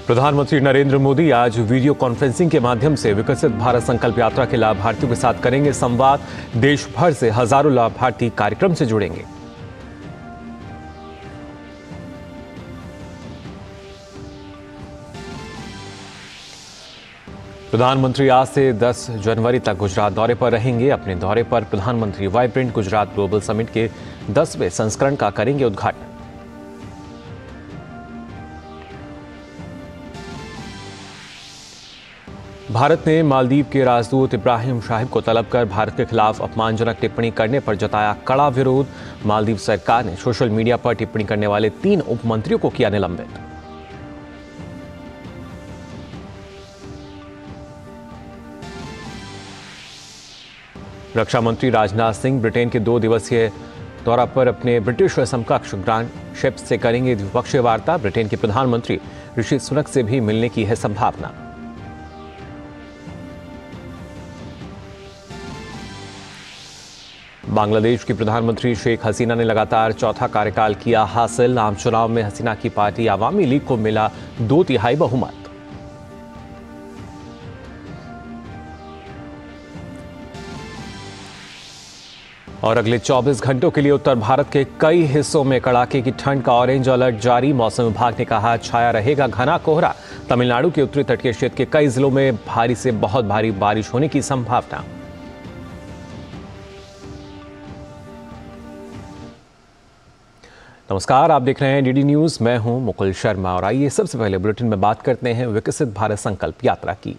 प्रधानमंत्री नरेंद्र मोदी आज video conferencing के माध्यम से विकसित भारत संकल्प यात्रा के लाभार्थियों के साथ करेंगे संवाद। देश भर से हजारों लाभार्थी कार्यक्रम से जुड़ेंगे। प्रधानमंत्री आज से 10 जनवरी तक गुजरात दौरे पर रहेंगे। अपने दौरे पर प्रधानमंत्री वाइब्रेंट गुजरात ग्लोबल समिट के 10वें संस्करण का करेंगे उद्घाटन। भारत ने मालदीव के राजदूत इब्राहिम शाहिब को तलब कर भारत के खिलाफ अपमानजनक टिप्पणी करने पर जताया कड़ा विरोध। मालदीव सरकार ने सोशल मीडिया पर टिप्पणी करने वाले 3 उप मंत्रियों को किया निलंबित। रक्षा मंत्री राजनाथ सिंह ब्रिटेन के 2 दिवसीय दौरा पर अपने ब्रिटिश समकक्ष ग्रांड शेप्स से करेंगे द्विपक्षीय वार्ता। ब्रिटेन के प्रधानमंत्री ऋषि सुनक से भी मिलने की है संभावना। बांग्लादेश की प्रधानमंत्री शेख हसीना ने लगातार चौथा कार्यकाल किया हासिल। आम चुनाव में हसीना की पार्टी आवामी लीग को मिला 2/3 बहुमत। और अगले 24 घंटों के लिए उत्तर भारत के कई हिस्सों में कड़ाके की ठंड का ऑरेंज अलर्ट जारी। मौसम विभाग ने कहा छाया रहेगा घना कोहरा। तमिलनाडु के उत्तरी तटीय क्षेत्र के कई जिलों में भारी से बहुत भारी बारिश होने की संभावना। नमस्कार, आप देख रहे हैं डीडी न्यूज। मैं हूं मुकुल शर्मा और आइए सबसे पहले बुलेटिन में बात करते हैं विकसित भारत संकल्प यात्रा की।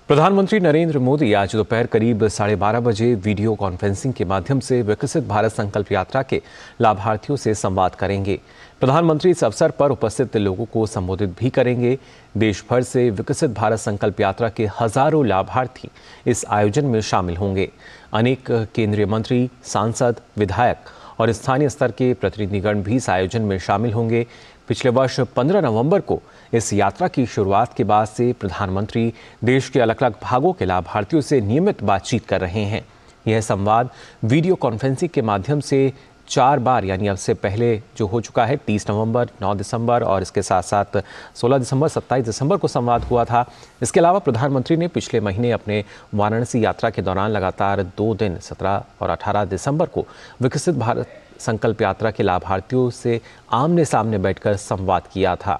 प्रधानमंत्री नरेंद्र मोदी आज दोपहर करीब 12:30 बजे वीडियो कॉन्फ्रेंसिंग के माध्यम से विकसित भारत संकल्प यात्रा के लाभार्थियों से संवाद करेंगे। प्रधानमंत्री इस अवसर पर उपस्थित लोगों को संबोधित भी करेंगे। देश भर से विकसित भारत संकल्प यात्रा के हजारों लाभार्थी इस आयोजन में शामिल होंगे। अनेक केंद्रीय मंत्री, सांसद, विधायक और स्थानीय स्तर के प्रतिनिधिगण भी इस आयोजन में शामिल होंगे। पिछले वर्ष 15 नवंबर को इस यात्रा की शुरुआत के बाद से प्रधानमंत्री देश के अलग अलग भागों के लाभार्थियों से नियमित बातचीत कर रहे हैं। यह संवाद वीडियो कॉन्फ्रेंसिंग के माध्यम से 4 बार यानी अब से पहले जो हो चुका है 30 नवंबर, 9 दिसंबर और इसके साथ साथ 16 दिसंबर, 27 दिसंबर को संवाद हुआ था। इसके अलावा प्रधानमंत्री ने पिछले महीने अपने वाराणसी यात्रा के दौरान लगातार 2 दिन 17 और 18 दिसंबर को विकसित भारत संकल्प यात्रा के लाभार्थियों से आमने सामने बैठकर संवाद किया था।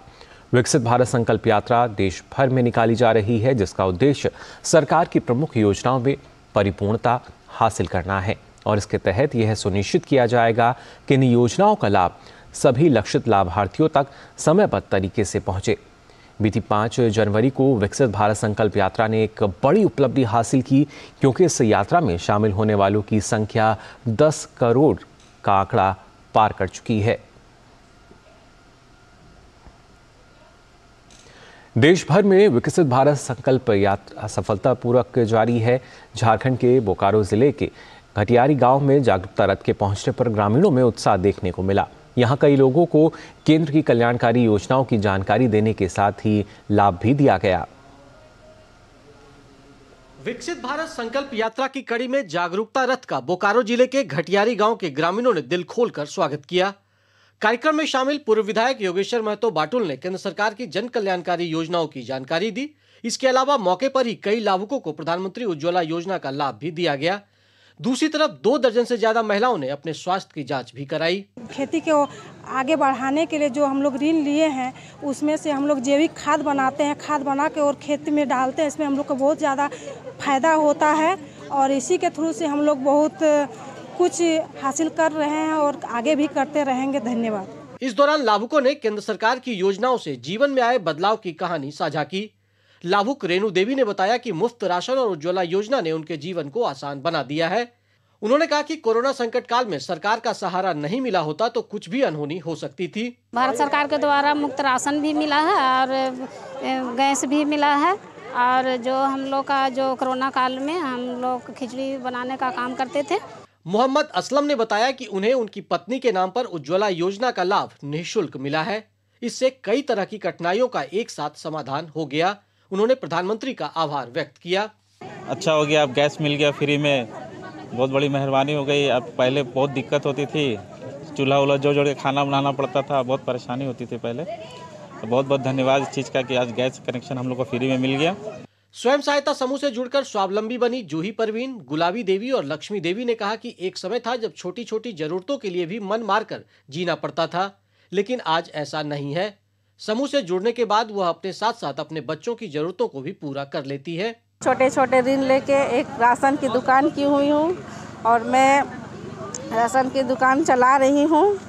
विकसित भारत संकल्प यात्रा देश भर में निकाली जा रही है, जिसका उद्देश्य सरकार की प्रमुख योजनाओं में परिपूर्णता हासिल करना है और इसके तहत यह सुनिश्चित किया जाएगा कि इन योजनाओं का लाभ सभी लक्षित लाभार्थियों तक समयबद्ध तरीके से पहुंचे। बीती 5 जनवरी को विकसित भारत संकल्प यात्रा ने एक बड़ी उपलब्धि हासिल की, क्योंकि इस यात्रा में शामिल होने वालों की संख्या 10 करोड़ का आंकड़ा पार कर चुकी है। देश भर में विकसित भारत संकल्प यात्रा सफलतापूर्वक जारी है। झारखंड के बोकारो जिले के घटियारी गांव में जागरूकता रथ के पहुंचने पर ग्रामीणों में उत्साह देखने को मिला। यहां कई लोगों को केंद्र की कल्याणकारी योजनाओं की जानकारी देने के साथ ही लाभ भी दिया गया। विकसित भारत संकल्प यात्रा की कड़ी में जागरूकता रथ का बोकारो जिले के घटियारी गांव के ग्रामीणों ने दिल खोलकर स्वागत किया। कार्यक्रम में शामिल पूर्व विधायक योगेश्वर महतो बाटुल ने केंद्र सरकार की जन कल्याणकारी योजनाओं की जानकारी दी। इसके अलावा मौके पर ही कई लाभुकों को प्रधानमंत्री उज्ज्वला योजना का लाभ भी दिया गया। दूसरी तरफ 2 दर्जन से ज्यादा महिलाओं ने अपने स्वास्थ्य की जांच भी कराई। खेती को आगे बढ़ाने के लिए जो हम लोग ऋण लिए हैं, उसमें से हम लोग जैविक खाद बनाते हैं, खाद बना के और खेती में डालते हैं। इसमें हम लोग को बहुत ज़्यादा फायदा होता है और इसी के थ्रू से हम लोग बहुत कुछ हासिल कर रहे हैं और आगे भी करते रहेंगे। धन्यवाद। इस दौरान लाभुकों ने केंद्र सरकार की योजनाओं से जीवन में आए बदलाव की कहानी साझा की। लाभुक रेणु देवी ने बताया कि मुफ्त राशन और उज्ज्वला योजना ने उनके जीवन को आसान बना दिया है। उन्होंने कहा कि कोरोना संकट काल में सरकार का सहारा नहीं मिला होता तो कुछ भी अनहोनी हो सकती थी। भारत सरकार के द्वारा मुफ्त राशन भी मिला है और गैस भी मिला है और जो हम लोग का जो कोरोना काल में हम लोग खिचड़ी बनाने का काम करते थे। मोहम्मद असलम ने बताया कि उन्हें उनकी पत्नी के नाम पर उज्ज्वला योजना का लाभ निःशुल्क मिला है। इससे कई तरह की कठिनाइयों का एक साथ समाधान हो गया। उन्होंने प्रधानमंत्री का आभार व्यक्त किया। अच्छा हो गया, अब गैस मिल गया फ्री में, बहुत बड़ी मेहरबानी हो गई। अब पहले बहुत दिक्कत होती थी, चूल्हा जोड़ के खाना बनाना पड़ता था, बहुत परेशानी होती थी पहले। तो बहुत बहुत धन्यवाद इस चीज़ का कि आज गैस कनेक्शन हम लोग को फ्री में मिल गया। स्वयं सहायता समूह से जुड़कर स्वावलंबी बनी जूही परवीन, गुलाबी देवी और लक्ष्मी देवी ने कहा कि एक समय था जब छोटी छोटी जरूरतों के लिए भी मन मारकर जीना पड़ता था, लेकिन आज ऐसा नहीं है। समूह से जुड़ने के बाद वह अपने साथ साथ अपने बच्चों की जरूरतों को भी पूरा कर लेती है। छोटे छोटे ऋण लेके एक राशन की दुकान की हुई हूँ और मैं राशन की दुकान चला रही हूँ,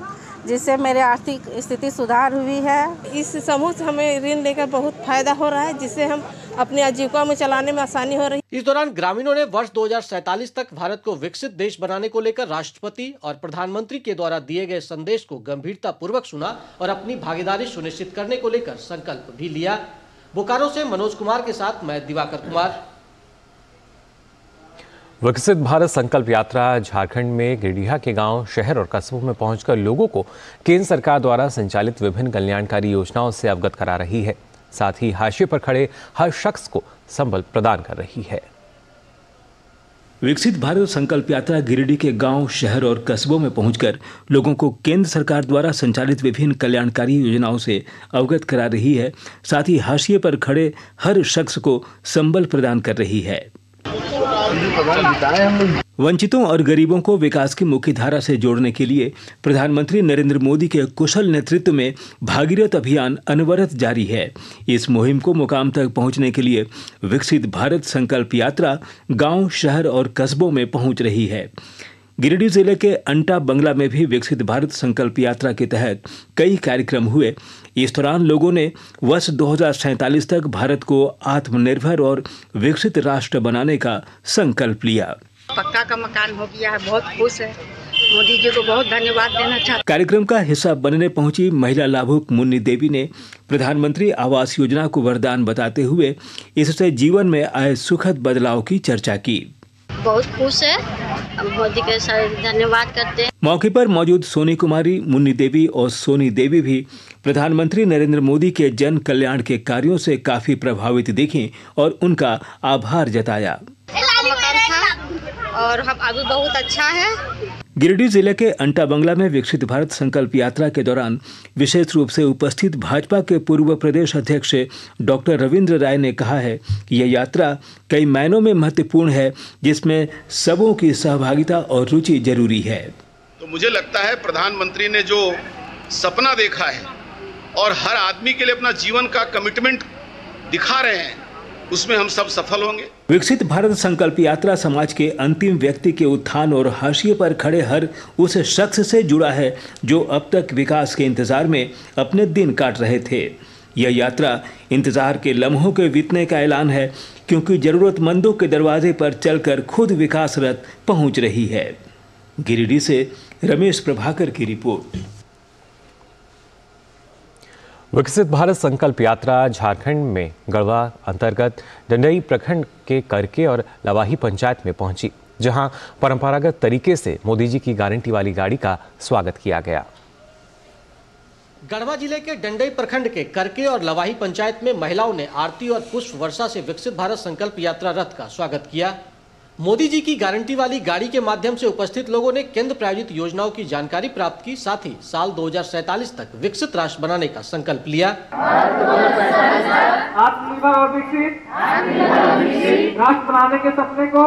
जिससे मेरे आर्थिक स्थिति सुधार हुई है। इस समूह से हमें ऋण लेकर बहुत फायदा हो रहा है, जिससे हम अपने आजीविका में चलाने में आसानी हो रही है। इस दौरान ग्रामीणों ने वर्ष 2047 तक भारत को विकसित देश बनाने को लेकर राष्ट्रपति और प्रधानमंत्री के द्वारा दिए गए संदेश को गंभीरता पूर्वक सुना और अपनी भागीदारी सुनिश्चित करने को लेकर संकल्प भी लिया। बोकारो से मनोज कुमार के साथ मैं दिवाकर कुमार। विकसित भारत संकल्प यात्रा झारखंड में गिरिडीह के गांव, शहर और कस्बों में पहुंचकर लोगों को केंद्र सरकार द्वारा संचालित विभिन्न कल्याणकारी योजनाओं से अवगत करा रही है। साथ ही हाशिए पर खड़े हर शख्स को संबल प्रदान कर रही है। विकसित भारत संकल्प यात्रा गिरिडीह के गांव, शहर और कस्बों में पहुंचकर लोगों को केंद्र सरकार द्वारा संचालित विभिन्न कल्याणकारी योजनाओं से अवगत करा रही है। साथ ही हाशिए पर खड़े हर शख्स को संबल प्रदान कर रही है। वंचितों और गरीबों को विकास की मुख्य धारा से जोड़ने के लिए प्रधानमंत्री नरेंद्र मोदी के कुशल नेतृत्व में भागीरथ अभियान अनवरत जारी है। इस मुहिम को मुकाम तक पहुंचने के लिए विकसित भारत संकल्प यात्रा गांव, शहर और कस्बों में पहुंच रही है। गिरिडीह जिले के अंटा बंगला में भी विकसित भारत संकल्प यात्रा के तहत कई कार्यक्रम हुए। इस दौरान लोगों ने वर्ष 2047 तक भारत को आत्मनिर्भर और विकसित राष्ट्र बनाने का संकल्प लिया। पक्का का मकान हो गया है, बहुत खुश है। मोदी जी को बहुत धन्यवाद देना चाहते। कार्यक्रम का हिस्सा बनने पहुंची महिला लाभुक मुन्नी देवी ने प्रधानमंत्री आवास योजना को वरदान बताते हुए इससे जीवन में आए सुखद बदलाव की चर्चा की। बहुत खुश है, मोदी के धन्यवाद करते हैं। मौके पर मौजूद सोनी कुमारी, मुन्नी देवी और सोनी देवी भी प्रधानमंत्री नरेंद्र मोदी के जन कल्याण के कार्यों से काफी प्रभावित दिखीं और उनका आभार जताया। और हम अभी बहुत अच्छा है। गिरिडीह जिले के अंटा बंगला में विकसित भारत संकल्प यात्रा के दौरान विशेष रूप से उपस्थित भाजपा के पूर्व प्रदेश अध्यक्ष डॉक्टर रविंद्र राय ने कहा है कि यह यात्रा कई मायनों में महत्वपूर्ण है, जिसमें सबों की सहभागिता और रुचि जरूरी है। तो मुझे लगता है प्रधानमंत्री ने जो सपना देखा है और हर आदमी के लिए अपना जीवन का कमिटमेंट दिखा रहे हैं, उसमें हम सब सफल होंगे। विकसित भारत संकल्प यात्रा समाज के अंतिम व्यक्ति के उत्थान और हाशिए पर खड़े हर उस शख्स से जुड़ा है जो अब तक विकास के इंतजार में अपने दिन काट रहे थे। यह यात्रा इंतजार के लम्हों के बीतने का ऐलान है, क्योंकि जरूरतमंदों के दरवाजे पर चलकर खुद विकास रथ पहुंच रही है। गिरिडीह से रमेश प्रभाकर की रिपोर्ट। विकसित भारत संकल्प यात्रा झारखंड में गढ़वा अंतर्गत डंडई प्रखंड के करके और लवाही पंचायत में पहुंची, जहां परंपरागत तरीके से मोदी जी की गारंटी वाली गाड़ी का स्वागत किया गया। गढ़वा जिले के डंडई प्रखंड के करके और लवाही पंचायत में महिलाओं ने आरती और पुष्प वर्षा से विकसित भारत संकल्प यात्रा रथ का स्वागत किया। मोदी जी की गारंटी वाली गाड़ी के माध्यम से उपस्थित लोगों ने केंद्र प्रायोजित योजनाओं की जानकारी प्राप्त की, साथ ही साल 2047 तक विकसित राष्ट्र बनाने का संकल्प लिया। आत्मनिर्भर और विकसित राष्ट्र बनाने के सपने को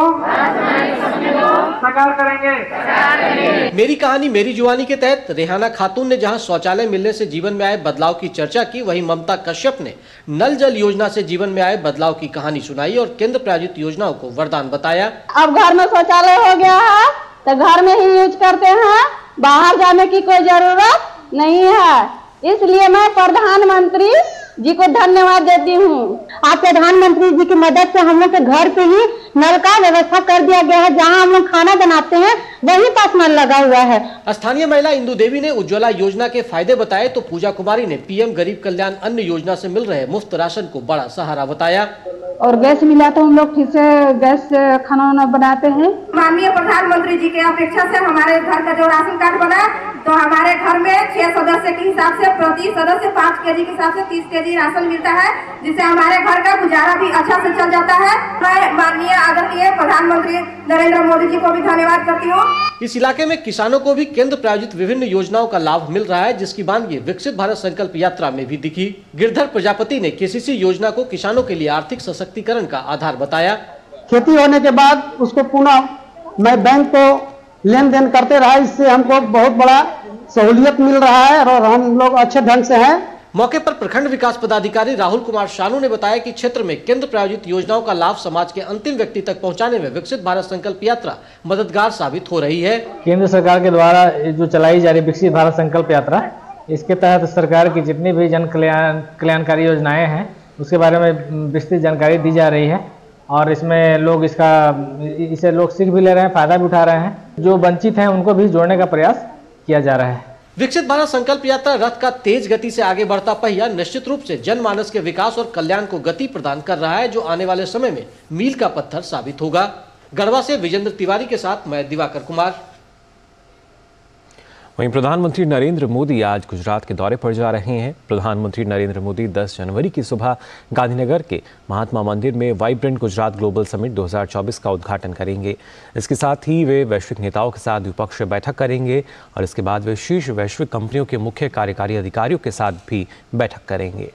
साकार करेंगे। मेरी कहानी मेरी जुबानी के तहत रेहाना खातून ने जहां शौचालय मिलने से जीवन में आए बदलाव की चर्चा की, वहीं ममता कश्यप ने नल जल योजना से जीवन में आए बदलाव की कहानी सुनाई और केंद्र प्रायोजित योजनाओं को वरदान बताया। अब घर में शौचालय हो गया है तो घर में ही यूज करते हैं, बाहर जाने की कोई जरूरत नहीं है। इसलिए मैं प्रधानमंत्री जी को धन्यवाद देती हूँ। आप प्रधानमंत्री जी की मदद से हम लोग के घर पे ही नल का व्यवस्था कर दिया गया है। जहाँ हम लोग खाना बनाते हैं वहीं पास नल लगा हुआ है। स्थानीय महिला इंदु देवी ने उज्ज्वला योजना के फायदे बताए, तो पूजा कुमारी ने पीएम गरीब कल्याण अन्न योजना से मिल रहे मुफ्त राशन को बड़ा सहारा बताया। और गैस मिला तो हम लोग फिर से गैस से खाना वाना बनाते हैं। माननीय प्रधानमंत्री जी के अपेक्षा से हमारे घर का जो राशन कार्ड बना तो हमारे घर में 6 सदस्य के हिसाब से प्रति सदस्य 5 केजी के हिसाब से 30 केजी राशन मिलता है, जिससे हमारे घर का गुजारा भी अच्छा से चल जाता है। मैं माननीय आदरणीय प्रधानमंत्री नरेंद्र मोदी जी को भी धन्यवाद करती हूँ। इस इलाके में किसानों को भी केंद्र प्रायोजित विभिन्न योजनाओं का लाभ मिल रहा है, जिसकी बानगी विकसित भारत संकल्प यात्रा में भी दिखी। गिरधर प्रजापति ने केसीसी योजना को किसानों के लिए आर्थिक सशक्तिकरण का आधार बताया। खेती होने के बाद उसको पुनः मैं बैंक को लेन देन करते रहा, इससे हमको बहुत बड़ा सहूलियत मिल रहा है और हम लोग अच्छे ढंग से हैं। मौके पर प्रखंड विकास पदाधिकारी राहुल कुमार शानू ने बताया कि क्षेत्र में केंद्र प्रायोजित योजनाओं का लाभ समाज के अंतिम व्यक्ति तक पहुंचाने में विकसित भारत संकल्प यात्रा मददगार साबित हो रही है। केंद्र सरकार के द्वारा जो चलाई जा रही विकसित भारत संकल्प यात्रा, इसके तहत सरकार की जितनी भी जन कल्याणकारी योजनाएं हैं उसके बारे में विस्तृत जानकारी दी जा रही है और इसमें लोग इसे लोग सीख भी ले रहे हैं, फायदा भी उठा रहे हैं। जो वंचित हैं उनको भी जोड़ने का प्रयास किया जा रहा है। विकसित भारत संकल्प यात्रा रथ का तेज गति से आगे बढ़ता पहिया निश्चित रूप से जनमानस के विकास और कल्याण को गति प्रदान कर रहा है, जो आने वाले समय में मील का पत्थर साबित होगा। गढ़वा से विजेंद्र तिवारी के साथ मैं दिवाकर कुमार। वहीं प्रधानमंत्री नरेंद्र मोदी आज गुजरात के दौरे पर जा रहे हैं। प्रधानमंत्री नरेंद्र मोदी 10 जनवरी की सुबह गांधीनगर के महात्मा मंदिर में वाइब्रेंट गुजरात ग्लोबल समिट 2024 का उद्घाटन करेंगे। इसके साथ ही वे वैश्विक नेताओं के साथ द्विपक्षीय बैठक करेंगे और इसके बाद वे शीर्ष वैश्विक कंपनियों के मुख्य कार्यकारी अधिकारियों के साथ भी बैठक करेंगे।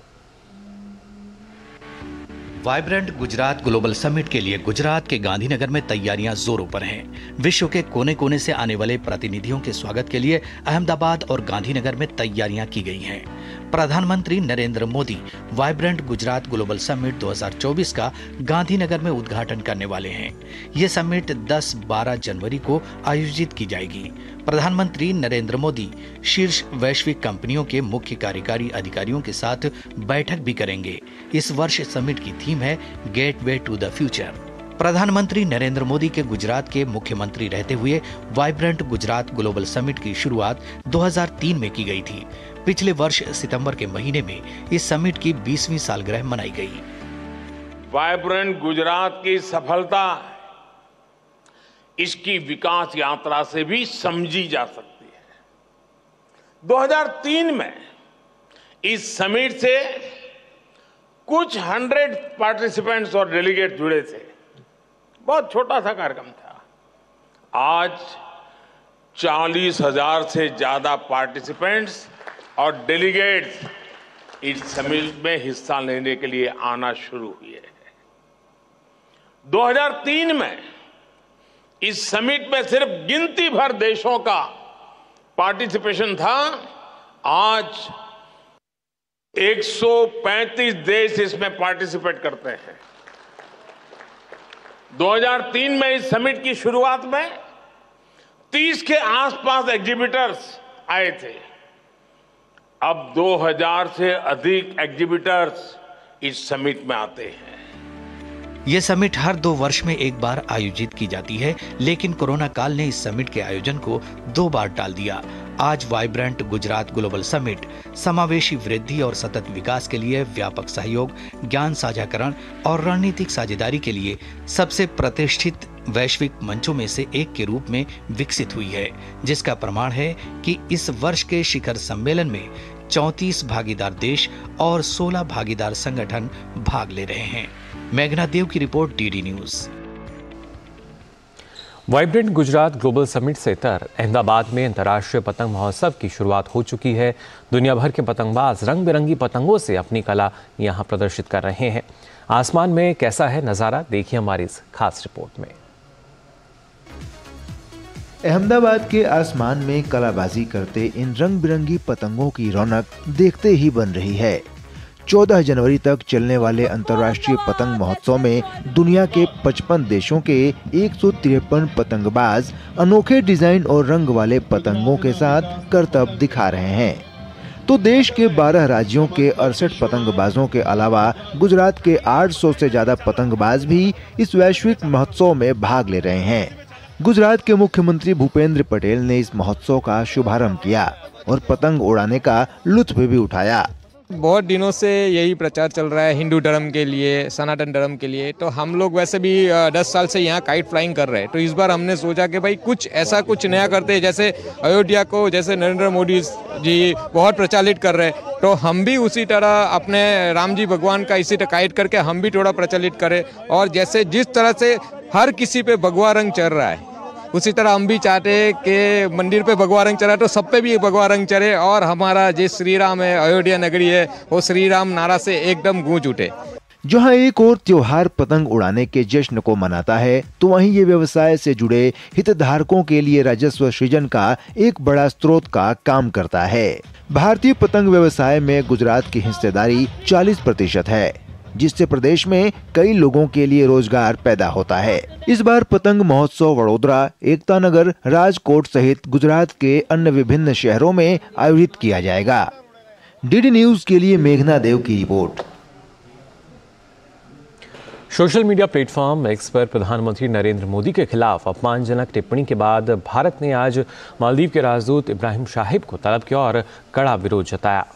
वाइब्रेंट गुजरात ग्लोबल समिट के लिए गुजरात के गांधीनगर में तैयारियां जोरों पर हैं। विश्व के कोने कोने से आने वाले प्रतिनिधियों के स्वागत के लिए अहमदाबाद और गांधीनगर में तैयारियां की गई हैं। प्रधानमंत्री Narendra Modi vibrant Gujarat global summit 2024 का गांधीनगर में उद्घाटन करने वाले हैं। ये समिट 10-12 जनवरी को आयोजित की जाएगी। प्रधानमंत्री नरेंद्र मोदी शीर्ष वैश्विक कंपनियों के मुख्य कार्यकारी अधिकारियों के साथ बैठक भी करेंगे। इस वर्ष समिट की थीम है गेटवे टू द फ्यूचर। प्रधानमंत्री नरेंद्र मोदी के गुजरात के मुख्यमंत्री रहते हुए वाइब्रेंट गुजरात ग्लोबल समिट की शुरुआत 2003 में की गई थी। पिछले वर्ष सितंबर के महीने में इस समिट की 20वीं सालगिरह मनाई गई। वाइब्रेंट गुजरात की सफलता इसकी विकास यात्रा से भी समझी जा सकती है। 2003 में इस समिट से कुछ 100 पार्टिसिपेंट्स और डेलीगेट जुड़े थे। बहुत छोटा सा कार्यक्रम था। आज 40,000 से ज्यादा पार्टिसिपेंट्स और डेलीगेट्स इस समिट में हिस्सा लेने के लिए आना शुरू हुए हैं। 2003 में इस समिट में सिर्फ गिनती भर देशों का पार्टिसिपेशन था। आज 135 देश इसमें पार्टिसिपेट करते हैं। 2003 में इस समिट की शुरुआत में 30 के आसपास एग्जीबिटर्स आए थे। अब 2000 से अधिक एग्जीबिटर्स इस समिट में आते हैं। ये समिट हर 2 वर्ष में एक बार आयोजित की जाती है, लेकिन कोरोना काल ने इस समिट के आयोजन को 2 बार टाल दिया। आज वाइब्रेंट गुजरात ग्लोबल समिट समावेशी वृद्धि और सतत विकास के लिए व्यापक सहयोग, ज्ञान साझाकरण और रणनीतिक साझेदारी के लिए सबसे प्रतिष्ठित वैश्विक मंचों में से एक के रूप में विकसित हुई है, जिसका प्रमाण है कि इस वर्ष के शिखर सम्मेलन में 34 भागीदार देश और 16 भागीदार संगठन भाग ले रहे हैं। मेघना देव की report, DD news. Vibrant Gujarat global summit से इतर अहमदाबाद में अंतर्राष्ट्रीय पतंग महोत्सव की शुरुआत हो चुकी है। दुनिया भर के पतंगबाज रंग बिरंगी पतंगों से अपनी कला यहां प्रदर्शित कर रहे हैं। आसमान में कैसा है नजारा, देखिए हमारी इस खास रिपोर्ट में। अहमदाबाद के आसमान में कलाबाजी करते इन रंग बिरंगी पतंगों की रौनक देखते ही बन रही है। 14 जनवरी तक चलने वाले अंतर्राष्ट्रीय पतंग महोत्सव में दुनिया के 55 देशों के 153 पतंगबाज अनोखे डिजाइन और रंग वाले पतंगों के साथ करतब दिखा रहे हैं। तो देश के 12 राज्यों के 68 पतंगबाजों के अलावा गुजरात के 800 से ज्यादा पतंगबाज भी इस वैश्विक महोत्सव में भाग ले रहे हैं। गुजरात के मुख्यमंत्री भूपेंद्र पटेल ने इस महोत्सव का शुभारंभ किया और पतंग उड़ाने का लुत्फ भी उठाया। बहुत दिनों से यही प्रचार चल रहा है हिंदू धर्म के लिए, सनातन धर्म के लिए। तो हम लोग वैसे भी 10 साल से यहाँ काइट फ्लाइंग कर रहे हैं। तो इस बार हमने सोचा कि भाई कुछ नया करते हैं। जैसे अयोध्या को जैसे नरेंद्र मोदी जी बहुत प्रचलित कर रहे हैं, तो हम भी उसी तरह अपने राम जी भगवान का इसी तरह काइट करके हम भी थोड़ा प्रचलित करें। और जैसे जिस तरह से हर किसी पे भगवा रंग चढ़ रहा है, उसी तरह हम भी चाहते हैं कि मंदिर पे भगवा रंग चढ़ा तो सब पे भी भगवा रंग चढ़े और हमारा जो श्री राम है, अयोध्या नगरी है, वो श्री राम नारा से एकदम गूंज उठे। जहां एक और त्योहार पतंग उड़ाने के जश्न को मनाता है, तो वहीं ये व्यवसाय से जुड़े हितधारकों के लिए राजस्व सृजन का एक बड़ा स्रोत का काम करता है। भारतीय पतंग व्यवसाय में गुजरात की हिस्सेदारी 40% है, जिससे प्रदेश में कई लोगों के लिए रोजगार पैदा होता है। इस बार पतंग महोत्सव वडोदरा, एकता नगर, राजकोट सहित गुजरात के अन्य विभिन्न शहरों में आयोजित किया जाएगा। डीडी न्यूज के लिए मेघना देव की report. Social media platform x पर प्रधानमंत्री नरेंद्र मोदी के खिलाफ अपमानजनक टिप्पणी के बाद भारत ने आज मालदीव के राजदूत इब्राहिम शाहिब को तलब किया और कड़ा विरोध जताया।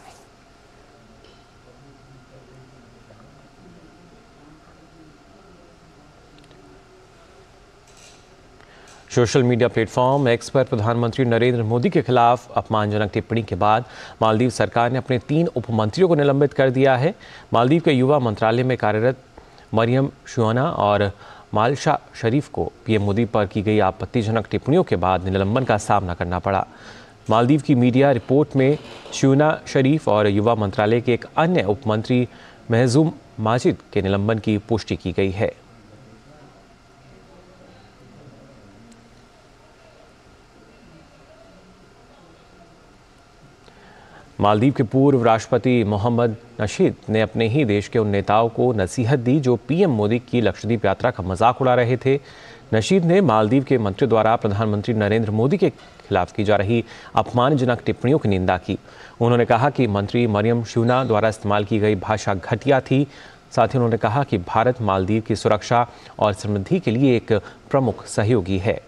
सोशल मीडिया प्लेटफॉर्म एक्स पर प्रधानमंत्री नरेंद्र मोदी के खिलाफ अपमानजनक टिप्पणी के बाद मालदीव सरकार ने अपने 3 उपमंत्रियों को निलंबित कर दिया है। मालदीव के युवा मंत्रालय में कार्यरत मरियम शुआना और मालशा शरीफ को पीएम मोदी पर की गई आपत्तिजनक टिप्पणियों के बाद निलंबन का सामना करना पड़ा। मालदीव की मीडिया रिपोर्ट में शुआना, शरीफ और युवा मंत्रालय के एक अन्य उपमंत्री महजूम माजिद के निलंबन की पुष्टि की गई है। मालदीव के पूर्व राष्ट्रपति मोहम्मद नशीद ने अपने ही देश के उन नेताओं को नसीहत दी जो पीएम मोदी की लक्षद्वीप यात्रा का मजाक उड़ा रहे थे। नशीद ने मालदीव के मंत्री द्वारा प्रधानमंत्री नरेंद्र मोदी के खिलाफ की जा रही अपमानजनक टिप्पणियों की निंदा की। उन्होंने कहा कि मंत्री मरियम शुआना द्वारा इस्तेमाल की गई भाषा घटिया थी। साथ ही उन्होंने कहा कि भारत मालदीव की सुरक्षा और समृद्धि के लिए एक प्रमुख सहयोगी है।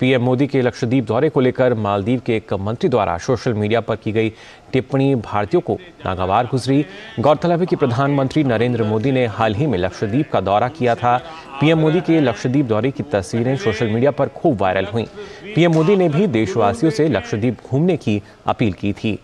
पीएम मोदी के लक्षद्वीप दौरे को लेकर मालदीव के एक मंत्री द्वारा सोशल मीडिया पर की गई टिप्पणी भारतीयों को नागवार गुजरी। गौरतलब है कि प्रधानमंत्री नरेंद्र मोदी ने हाल ही में लक्षद्वीप का दौरा किया था। पीएम मोदी के लक्षद्वीप दौरे की तस्वीरें सोशल मीडिया पर खूब वायरल हुईं। पीएम मोदी ने भी देशवासियों से लक्षद्वीप घूमने की अपील की थी।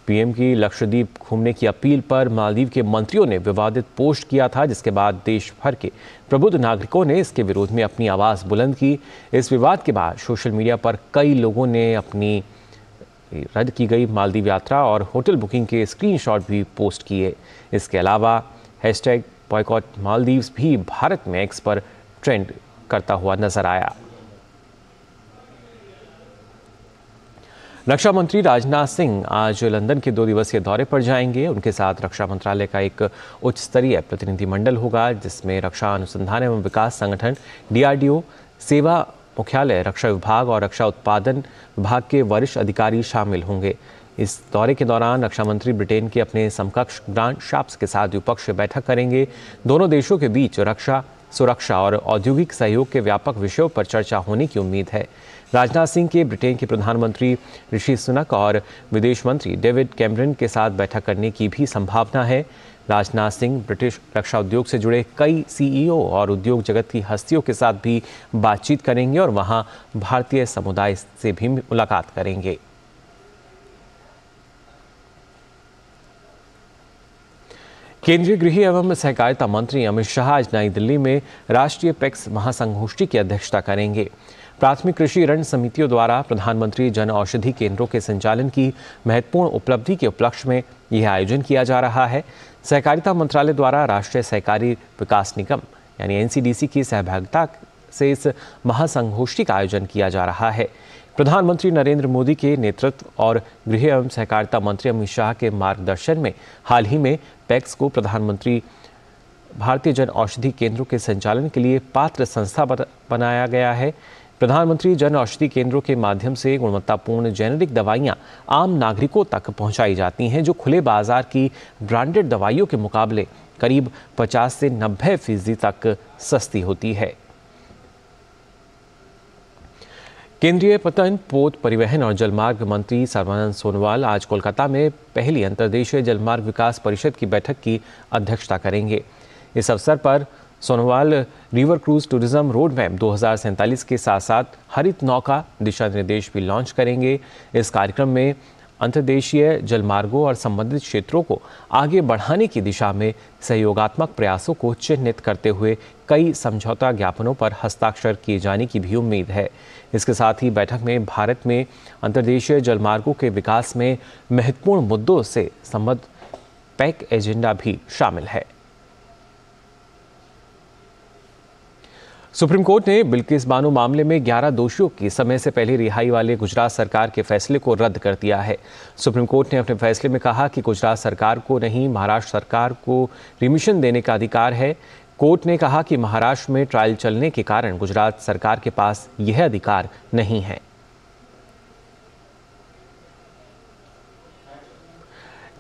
पीएम की लक्षद्वीप घूमने की अपील पर मालदीव के मंत्रियों ने विवादित पोस्ट किया था, जिसके बाद देश भर के प्रबुद्ध नागरिकों ने इसके विरोध में अपनी आवाज़ बुलंद की। इस विवाद के बाद सोशल मीडिया पर कई लोगों ने अपनी रद्द की गई मालदीव यात्रा और होटल बुकिंग के स्क्रीनशॉट भी पोस्ट किए। इसके अलावा हैशटैग बॉयकॉट मालदीव्स भी भारत में एक्स पर ट्रेंड करता हुआ नजर आया। रक्षा मंत्री राजनाथ सिंह आज लंदन के 2 दिवसीय दौरे पर जाएंगे। उनके साथ रक्षा मंत्रालय का एक उच्च स्तरीय प्रतिनिधिमंडल होगा, जिसमें रक्षा अनुसंधान एवं विकास संगठन डीआरडीओ, सेवा मुख्यालय, रक्षा विभाग और रक्षा उत्पादन विभाग के वरिष्ठ अधिकारी शामिल होंगे। इस दौरे के दौरान रक्षा मंत्री ब्रिटेन के अपने समकक्ष ग्रांड शाप्स के साथ द्विपक्षीय बैठक करेंगे। दोनों देशों के बीच रक्षा, सुरक्षा और औद्योगिक सहयोग के व्यापक विषयों पर चर्चा होने की उम्मीद है। राजनाथ सिंह के ब्रिटेन के प्रधानमंत्री ऋषि सुनक और विदेश मंत्री डेविड कैमरन के साथ बैठक करने की भी संभावना है। राजनाथ सिंह ब्रिटिश रक्षा उद्योग से जुड़े कई सीईओ और उद्योग जगत की हस्तियों के साथ भी बातचीत करेंगे और वहां भारतीय समुदाय से भी मुलाकात करेंगे। केंद्रीय गृह एवं सहकारिता मंत्री अमित शाह आज नई दिल्ली में राष्ट्रीय पेक्स महासंगोष्ठी की अध्यक्षता करेंगे। प्राथमिक कृषि ऋण समितियों द्वारा प्रधानमंत्री जन औषधि केंद्रों के संचालन की महत्वपूर्ण उपलब्धि के उपलक्ष्य में यह आयोजन किया जा रहा है। सहकारिता मंत्रालय द्वारा राष्ट्रीय सहकारी विकास निगम यानी एनसीडीसी की सहभागिता से इस महासंगोष्ठी का आयोजन किया जा रहा है। प्रधानमंत्री नरेंद्र मोदी के नेतृत्व और गृह एवं सहकारिता मंत्री अमित शाह के मार्गदर्शन में हाल ही में पैक्स को प्रधानमंत्री भारतीय जन औषधि केंद्रों के संचालन के लिए पात्र संस्था बनाया गया है। प्रधानमंत्री जन औषधि केंद्रों के माध्यम से गुणवत्तापूर्ण जेनेरिक दवाइयां आम नागरिकों तक पहुंचाई जाती हैं, जो खुले बाजार की ब्रांडेड दवाइयों के मुकाबले करीब 50 से 90% तक सस्ती होती है। केंद्रीय पतन, पोत, परिवहन और जलमार्ग मंत्री सर्बानंद सोनोवाल आज कोलकाता में पहली अंतर्देशीय जलमार्ग विकास परिषद की बैठक की अध्यक्षता करेंगे। इस अवसर पर Sonowal river cruise tourism road map 2047 के साथ साथ हरित नौका दिशा निर्देश भी लॉन्च करेंगे। इस कार्यक्रम में अंतर्देशीय जलमार्गों और संबंधित क्षेत्रों को आगे बढ़ाने की दिशा में सहयोगात्मक प्रयासों को चिन्हित करते हुए कई समझौता ज्ञापनों पर हस्ताक्षर किए जाने की भी उम्मीद है। इसके साथ ही बैठक में भारत में अंतर्देशीय जलमार्गों के विकास में महत्वपूर्ण मुद्दों से संबद्ध पैक एजेंडा भी शामिल है। सुप्रीम कोर्ट ने बिल्किस बानो मामले में 11 दोषियों की समय से पहले रिहाई वाले गुजरात सरकार के फैसले को रद्द कर दिया है। सुप्रीम कोर्ट ने अपने फैसले में कहा कि गुजरात सरकार को नहीं, महाराष्ट्र सरकार को रिमिशन देने का अधिकार है। कोर्ट ने कहा कि महाराष्ट्र में ट्रायल चलने के कारण गुजरात सरकार के पास यह अधिकार नहीं है।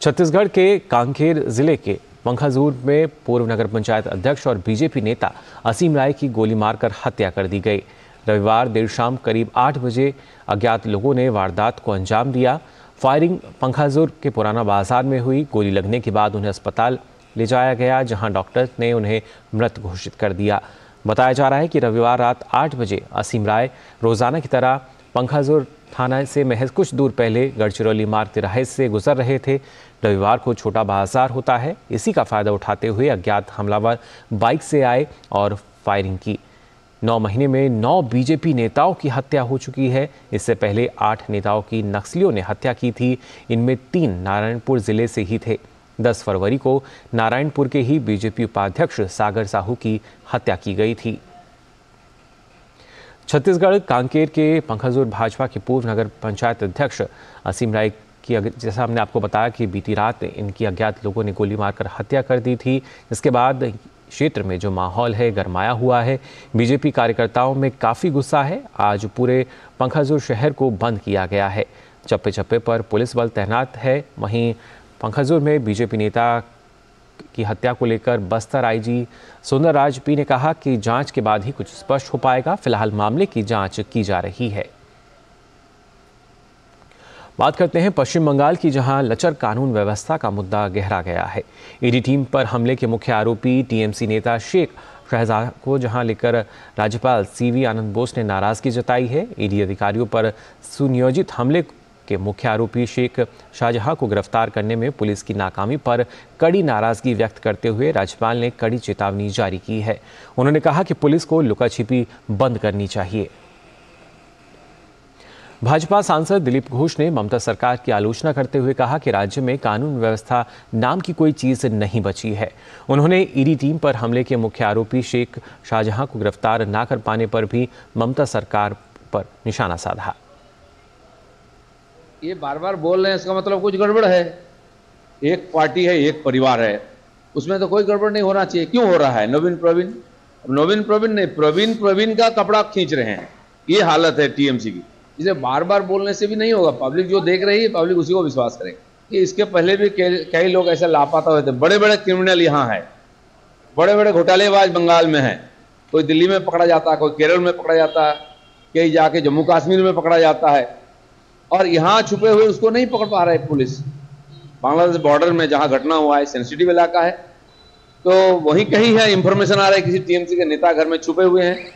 छत्तीसगढ़ के कांकेर जिले के पंखाजूर में पूर्व नगर पंचायत अध्यक्ष और बीजेपी नेता असीम राय की गोली मारकर हत्या कर दी गई। रविवार देर शाम करीब 8 बजे अज्ञात लोगों ने वारदात को अंजाम दिया। फायरिंग पंखाजूर के पुराना बाजार में हुई। गोली लगने के बाद उन्हें अस्पताल ले जाया गया, जहां डॉक्टर ने उन्हें मृत घोषित कर दिया। बताया जा रहा है कि रविवार रात 8 बजे असीम राय रोजाना की तरह पंखाजूर थाना से महज कुछ दूर पहले गढ़चिरौली मार्ग तिराहे से गुजर रहे थे। रविवार को छोटा बाजार होता है। इसी का फायदा उठाते हुए अज्ञात हमलावर बाइक से आए और फायरिंग की। 9 महीने में 9 बीजेपी नेताओं की हत्या हो चुकी है। इससे पहले 8 नेताओं की नक्सलियों ने हत्या की थी। इनमें 3 नारायणपुर जिले से ही थे। 10 फरवरी को नारायणपुर के ही बीजेपी उपाध्यक्ष सागर साहू की हत्या की गई थी। छत्तीसगढ़ कांकेर के पंखाजूर भाजपा के पूर्व नगर पंचायत अध्यक्ष असीम राय की, जैसा हमने आपको बताया कि बीती रात इनकी अज्ञात लोगों ने गोली मारकर हत्या कर दी थी। इसके बाद क्षेत्र में जो माहौल है गरमाया हुआ है। बीजेपी कार्यकर्ताओं में काफ़ी गुस्सा है। आज पूरे पंखाजूर शहर को बंद किया गया है। चप्पे चप्पे पर पुलिस बल तैनात है। वहीं पंखाजूर में बीजेपी नेता की हत्या को लेकर बस्तर आईजी सुंदरराज पी ने कहा कि जांच के बाद ही कुछ स्पष्ट हो पाएगा। फिलहाल मामले की जांच की जा रही है। बात करते हैं पश्चिम बंगाल की, जहां लचर कानून व्यवस्था का मुद्दा गहरा गया है। ईडी टीम पर हमले के मुख्य आरोपी टीएमसी नेता शेख शहजाद को जहां लेकर राज्यपाल सीवी आनंद बोस ने नाराजगी जताई है। ईडी अधिकारियों पर सुनियोजित हमले के मुख्य आरोपी शेख शाहजहां को गिरफ्तार करने में पुलिस की नाकामी पर कड़ी नाराजगी व्यक्त करते हुए राज्यपाल ने कड़ी चेतावनी जारी की है। उन्होंने कहा कि पुलिस को लुकाछिपी बंद करनी चाहिए। भाजपा सांसद दिलीप घोष ने ममता सरकार की आलोचना करते हुए कहा कि राज्य में कानून व्यवस्था नाम की कोई चीज नहीं बची है। उन्होंने ईडी टीम पर हमले के मुख्य आरोपी शेख शाहजहां को गिरफ्तार न कर पाने पर भी ममता सरकार पर निशाना साधा। ये बार बार बोल रहे हैं, इसका मतलब कुछ गड़बड़ है। एक पार्टी है, एक परिवार है, उसमें तो कोई गड़बड़ नहीं होना चाहिए। क्यों हो रहा है? नवीन प्रवीण, नवीन प्रवीण नहीं, प्रवीण प्रवीण का कपड़ा खींच रहे हैं। ये हालत है टीएमसी की। इसे बार बार बोलने से भी नहीं होगा। पब्लिक जो देख रही है, पब्लिक उसी को विश्वास करेगी। कि इसके पहले भी कई लोग ऐसे लापता हुए थे। बड़े बड़े क्रिमिनल यहाँ है, बड़े बड़े घोटालेबाज बंगाल में है। कोई दिल्ली में पकड़ा जाता है, कोई केरल में पकड़ा जाता है, कहीं जाके जम्मू कश्मीर में पकड़ा जाता है, और यहाँ छुपे हुए उसको नहीं पकड़ पा रहे पुलिस। बांग्लादेश बॉर्डर में जहाँ घटना हुआ है, सेंसिटिव इलाका है, तो वहीं कहीं है इंफॉर्मेशन आ रहा है किसी टीएमसी के नेता घर में छुपे हुए हैं,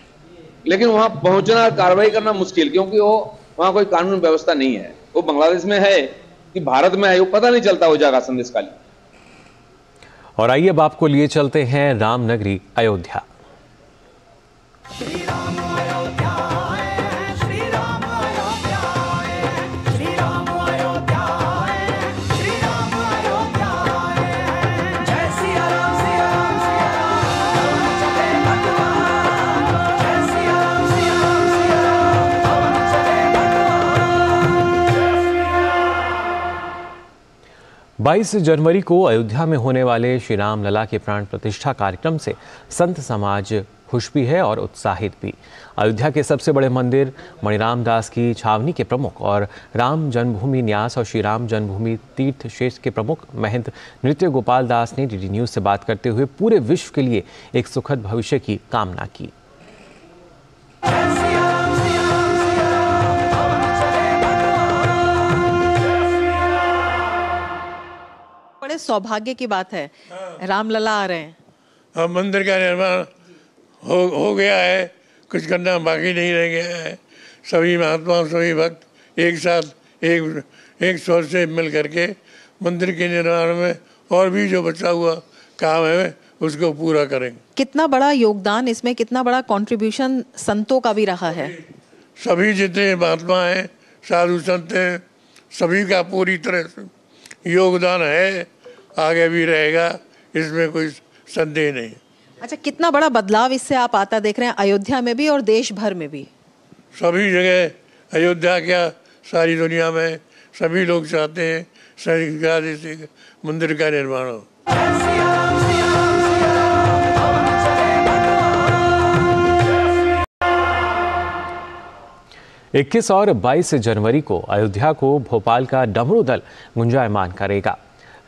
लेकिन वहां पहुंचना, कार्रवाई करना मुश्किल, क्योंकि वो वहां कोई कानून व्यवस्था नहीं है। वो बांग्लादेश में है कि भारत में है, वो पता नहीं चलता वो जगह संदेशकाली। और आइए अब आपको लिए चलते हैं रामनगरी अयोध्या। 22 जनवरी को अयोध्या में होने वाले श्री राम लला के प्राण प्रतिष्ठा कार्यक्रम से संत समाज खुश भी है और उत्साहित भी। अयोध्या के सबसे बड़े मंदिर मणिराम दास की छावनी के प्रमुख और राम जन्मभूमि न्यास और श्री राम जन्मभूमि तीर्थ क्षेत्र के प्रमुख महंत नृत्य गोपाल दास ने डीडी न्यूज से बात करते हुए पूरे विश्व के लिए एक सुखद भविष्य की कामना की। बड़े सौभाग्य की बात है, रामलला आ रहे हैं। अब मंदिर का निर्माण हो गया है, कुछ करना बाकी नहीं रह गया है। सभी महात्मा सभी भक्त एक साथ एक सोच से मिल करके मंदिर के निर्माण में और भी जो बचा हुआ काम है उसको पूरा करेंगे। कितना बड़ा योगदान इसमें, कितना बड़ा कंट्रीब्यूशन संतों का भी रहा है। सभी जितने महात्मा हैं, साधु संत हैं, सभी का पूरी तरह से योगदान है, आगे भी रहेगा, इसमें कोई संदेह नहीं। अच्छा, कितना बड़ा बदलाव इससे आप आता देख रहे हैं अयोध्या में भी और देश भर में भी? सभी जगह अयोध्या क्या सारी दुनिया में सभी लोग चाहते हैं से मंदिर का निर्माण हो। 21 और 22 जनवरी को अयोध्या को भोपाल का डमरू दल गुंजायमान करेगा।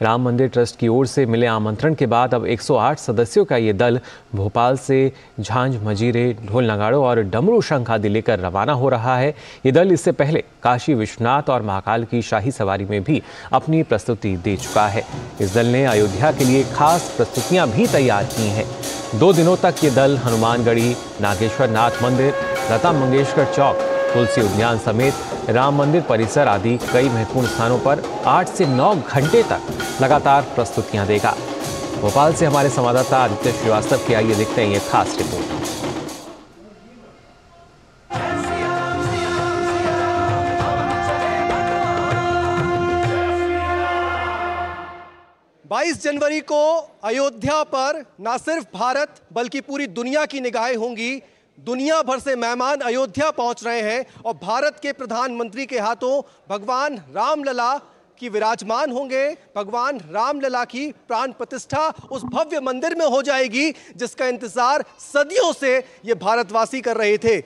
राम मंदिर ट्रस्ट की ओर से मिले आमंत्रण के बाद अब 108 सदस्यों का ये दल भोपाल से झांझ मजीरे, ढोल नगाड़ों और डमरू शंख आदि लेकर रवाना हो रहा है। ये दल इससे पहले काशी विश्वनाथ और महाकाल की शाही सवारी में भी अपनी प्रस्तुति दे चुका है। इस दल ने अयोध्या के लिए खास प्रस्तुतियां भी तैयार की हैं। 2 दिनों तक ये दल हनुमानगढ़ी, नागेश्वर नाथ मंदिर, लता मंगेशकर चौक, तुलसी उद्यान समेत राम मंदिर परिसर आदि कई महत्वपूर्ण स्थानों पर 8 से 9 घंटे तक लगातार प्रस्तुतियां देगा। भोपाल से हमारे संवाददाता आदित्य श्रीवास्तव की आइए देखते हैं ये खास रिपोर्ट। बाईस जनवरी को अयोध्या पर न सिर्फ भारत बल्कि पूरी दुनिया की निगाहें होंगी। दुनिया भर से मेहमान अयोध्या पहुंच रहे हैं और भारत के प्रधानमंत्री के हाथों भगवान रामलला की विराजमान होंगे। भगवान रामलला की प्राण प्रतिष्ठा उस भव्य मंदिर में हो जाएगी जिसका इंतजार सदियों से ये भारतवासी कर रहे थे।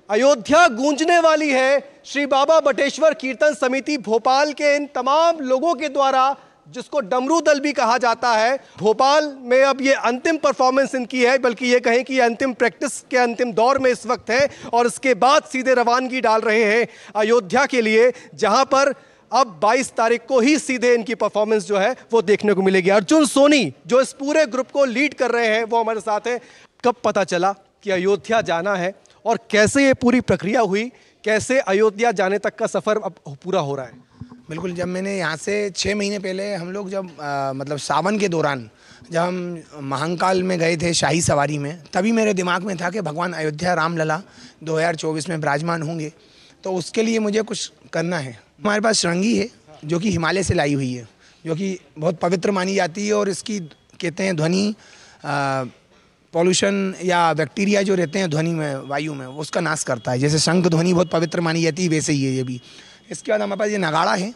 अयोध्या गूंजने वाली है श्री बाबा बटेश्वर कीर्तन समिति भोपाल के इन तमाम लोगों के द्वारा, जिसको डमरू दल भी कहा जाता है। भोपाल में अब ये अंतिम परफॉर्मेंस इनकी है, बल्कि ये कहें कि ये अंतिम प्रैक्टिस के अंतिम दौर में इस वक्त है और इसके बाद सीधे रवानगी डाल रहे हैं अयोध्या के लिए, जहां पर अब 22 तारीख को ही सीधे इनकी परफॉर्मेंस जो है वो देखने को मिलेगी। अर्जुन सोनी जो इस पूरे ग्रुप को लीड कर रहे हैं वो हमारे साथ हैं। कब पता चला कि अयोध्या जाना है और कैसे ये पूरी प्रक्रिया हुई, कैसे अयोध्या जाने तक का सफ़र अब पूरा हो रहा है? बिल्कुल, जब मैंने यहाँ से 6 महीने पहले हम लोग जब मतलब सावन के दौरान जब हम महाकाल में गए थे शाही सवारी में, तभी मेरे दिमाग में था कि भगवान अयोध्या रामलला 2024 में विराजमान होंगे, तो उसके लिए मुझे कुछ करना है। हमारे पास श्रृंगी है जो कि हिमालय से लाई हुई है, जो कि बहुत पवित्र मानी जाती है और इसकी कहते हैं ध्वनि पॉल्यूशन या बैक्टीरिया जो रहते हैं ध्वनि में, वायु में, उसका नाश करता है। जैसे शंख ध्वनि बहुत पवित्र मानी जाती है, वैसे ही है ये भी। इसके बाद हमारे पास ये नगाड़ा है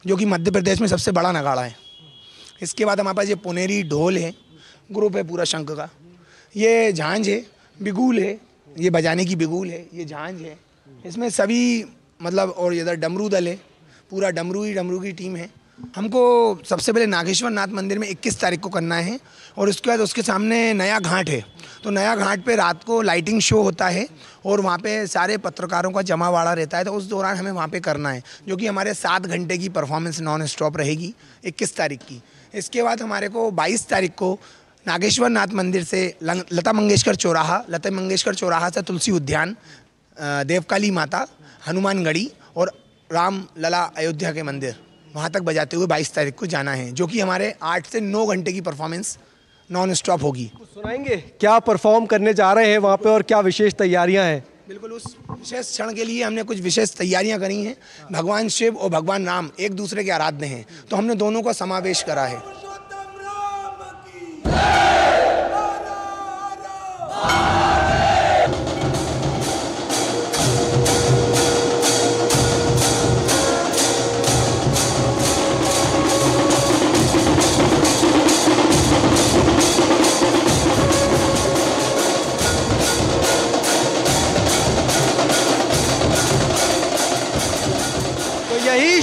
जो कि मध्य प्रदेश में सबसे बड़ा नगाड़ा है। इसके बाद हमारे पास ये पुनेरी ढोल है, ग्रुप है पूरा शंख का। ये झांझ है, बिगुल है, ये बजाने की बिगुल है, ये झांझ है। इसमें सभी मतलब, और इधर डमरू दल है, पूरा डमरू की टीम है। हमको सबसे पहले नागेश्वर नाथ मंदिर में 21 तारीख को करना है और उसके बाद उसके सामने नया घाट है, तो नया घाट पे रात को लाइटिंग शो होता है और वहाँ पे सारे पत्रकारों का जमावाड़ा रहता है, तो उस दौरान हमें वहाँ पे करना है, जो कि हमारे 7 घंटे की परफॉर्मेंस नॉन स्टॉप रहेगी 21 तारीख की। इसके बाद हमारे को 22 तारीख को नागेश्वर नाथ मंदिर से लता मंगेशकर चौराहा से तुलसी उद्यान, देवकाली माता, हनुमानगढ़ी और रामलला अयोध्या के मंदिर, वहाँ तक बजाते हुए 22 तारीख को जाना है, जो कि हमारे 8 से 9 घंटे की परफॉर्मेंस नॉन स्टॉप होगी। सुनाएंगे क्या परफॉर्म करने जा रहे हैं वहाँ पे और क्या विशेष तैयारियाँ हैं? बिल्कुल, उस विशेष क्षण के लिए हमने कुछ विशेष तैयारियाँ करी हैं। भगवान शिव और भगवान राम एक दूसरे के आराध्य हैं, तो हमने दोनों का समावेश करा है।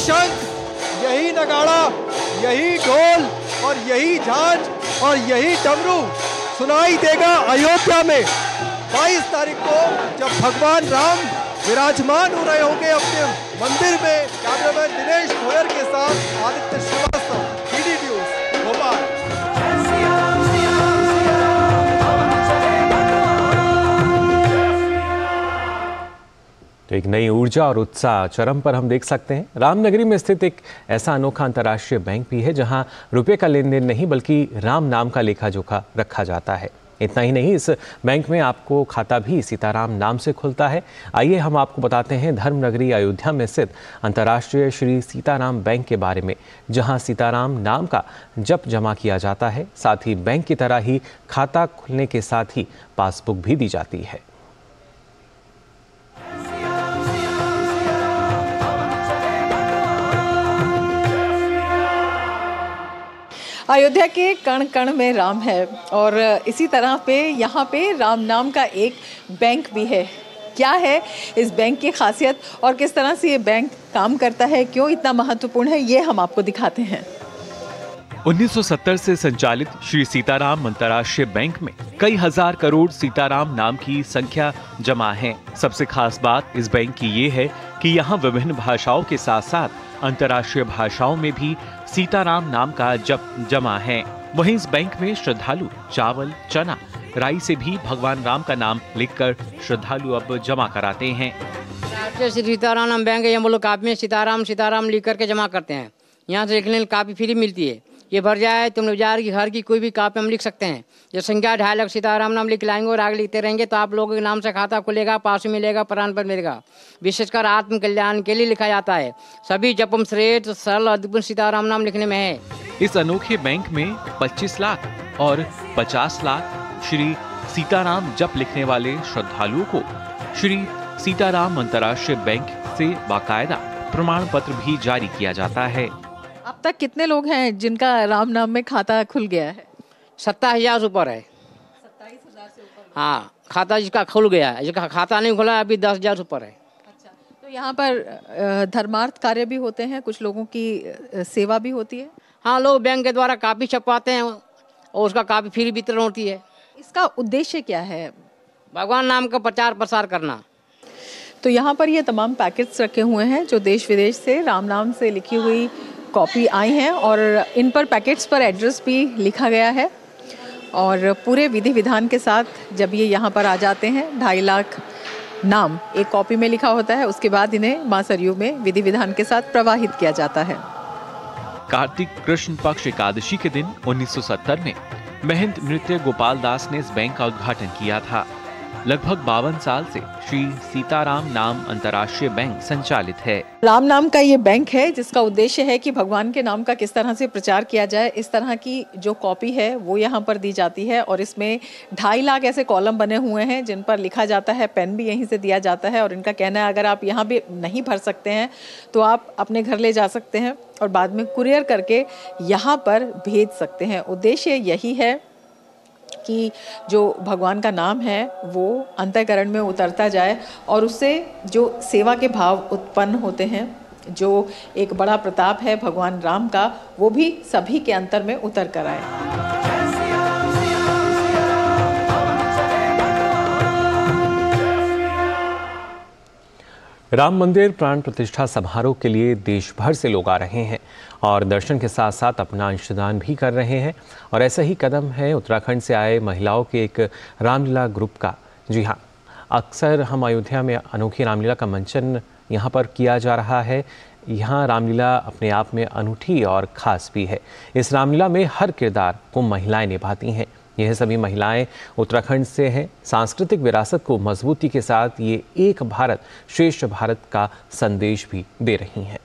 शंख, यही नगाड़ा, यही ढोल और यही झांझ और यही डमरू सुनाई देगा अयोध्या में 22 तारीख को, जब भगवान राम विराजमान हो रहे होंगे अपने मंदिर में। कैमरामैन दिनेश भोयर के साथ आदित्य श्रीवास्तव, डीडी न्यूज, भोपाल। तो एक नई ऊर्जा और उत्साह चरम पर हम देख सकते हैं। रामनगरी में स्थित एक ऐसा अनोखा अंतर्राष्ट्रीय बैंक भी है जहां रुपए का लेन देन नहीं बल्कि राम नाम का लेखा जोखा रखा जाता है। इतना ही नहीं, इस बैंक में आपको खाता भी सीताराम नाम से खुलता है। आइए हम आपको बताते हैं धर्मनगरी अयोध्या में स्थित अंतर्राष्ट्रीय श्री सीताराम बैंक के बारे में, जहां सीताराम नाम का जप जमा किया जाता है। साथ ही बैंक की तरह ही खाता खुलने के साथ ही पासबुक भी दी जाती है। अयोध्या के कण कण में राम है और इसी तरह पे यहाँ पे राम नाम का एक बैंक भी है। क्या है इस बैंक की खासियत और किस तरह से ये बैंक काम करता है, क्यों इतना महत्वपूर्ण है, ये हम आपको दिखाते हैं। 1970 से संचालित श्री सीताराम अंतर्राष्ट्रीय बैंक में कई हजार करोड़ सीताराम नाम की संख्या जमा है। सबसे खास बात इस बैंक की ये है कि यहाँ विभिन्न भाषाओं के साथ साथ अंतर्राष्ट्रीय भाषाओं में भी सीताराम नाम का जप जमा है। वहीं इस बैंक में श्रद्धालु चावल, चना, राई से भी भगवान राम का नाम लिखकर श्रद्धालु अब जमा कराते हैं। श्री सीताराम नाम बैंक है, हम लोग कापी में सीताराम सीताराम लिख करके जमा करते हैं। यहाँ से लिखने कापी फ्री मिलती है। ये भर जाए तुम लोग जार की घर की कोई भी कापी हम लिख सकते हैं। जो संख्या 2.5 लाख सीताराम नाम लिख लाएंगे और आगे लिखते रहेंगे तो आप लोगों के नाम से खाता खुलेगा, पास मिलेगा, प्रमाण पत्र मिलेगा। विशेषकर आत्म कल्याण के लिए लिखा जाता है। सभी जपम श्रेष्ठ सरल अद्भुत सीताराम नाम लिखने में है। इस अनोखे बैंक में 25 लाख और 50 लाख श्री सीताराम जप लिखने वाले श्रद्धालुओं को श्री सीताराम अंतर्राष्ट्रीय बैंक से बाकायदा प्रमाण पत्र भी जारी किया जाता है। अब तक कितने लोग हैं जिनका राम नाम में खाता खुल गया है? 27,000 से ऊपर है। 27,000 से ऊपर? हाँ, खाता जिसका खुल गया है। जिसका खाता नहीं खुला अभी 10,000 से ऊपर है। अच्छा, तो यहाँ पर धर्मार्थ कार्य भी होते हैं, कुछ लोगों की सेवा भी होती है? हाँ, लोग बैंक के द्वारा कापी छपवाते हैं और उसका कापी फ्री वितरण होती है। इसका उद्देश्य क्या है? भगवान नाम का प्रचार प्रसार करना। तो यहाँ पर ये तमाम पैकेट्स रखे हुए हैं जो देश विदेश से राम नाम से लिखी हुई कॉपी आई हैं और इन पर पैकेट्स पर एड्रेस भी लिखा गया है और पूरे विधि विधान के साथ जब ये यहाँ पर आ जाते हैं 2.5 लाख नाम एक कॉपी में लिखा होता है। उसके बाद इन्हें मां सरयू में विधि विधान के साथ प्रवाहित किया जाता है। कार्तिक कृष्ण पक्ष एकादशी के दिन 1970 में महंत नृत्य गोपाल दास ने इस बैंक का उद्घाटन किया था। लगभग 52 साल से श्री सीताराम नाम अंतर्राष्ट्रीय बैंक संचालित है। राम नाम का ये बैंक है जिसका उद्देश्य है कि भगवान के नाम का किस तरह से प्रचार किया जाए। इस तरह की जो कॉपी है वो यहाँ पर दी जाती है और इसमें 2.5 लाख ऐसे कॉलम बने हुए हैं जिन पर लिखा जाता है। पेन भी यहीं से दिया जाता है और इनका कहना है अगर आप यहाँ भी नहीं भर सकते हैं तो आप अपने घर ले जा सकते हैं और बाद में कुरियर करके यहाँ पर भेज सकते हैं। उद्देश्य यही है कि जो भगवान का नाम है वो अंतःकरण में उतरता जाए और उससे जो सेवा के भाव उत्पन्न होते हैं, जो एक बड़ा प्रताप है भगवान राम का, वो भी सभी के अंतर में उतर कर आए। राम मंदिर प्राण प्रतिष्ठा समारोह के लिए देश भर से लोग आ रहे हैं और दर्शन के साथ साथ अपना अंशदान भी कर रहे हैं और ऐसा ही कदम है उत्तराखंड से आए महिलाओं के एक रामलीला ग्रुप का। जी हाँ, अक्सर हम अयोध्या में अनोखी रामलीला का मंचन यहाँ पर किया जा रहा है। यहाँ रामलीला अपने आप में अनूठी और ख़ास भी है। इस रामलीला में हर किरदार को महिलाएं निभाती हैं। यह सभी महिलाएं उत्तराखंड से हैं। सांस्कृतिक विरासत को मजबूती के साथ ये एक भारत श्रेष्ठ भारत का संदेश भी दे रही हैं।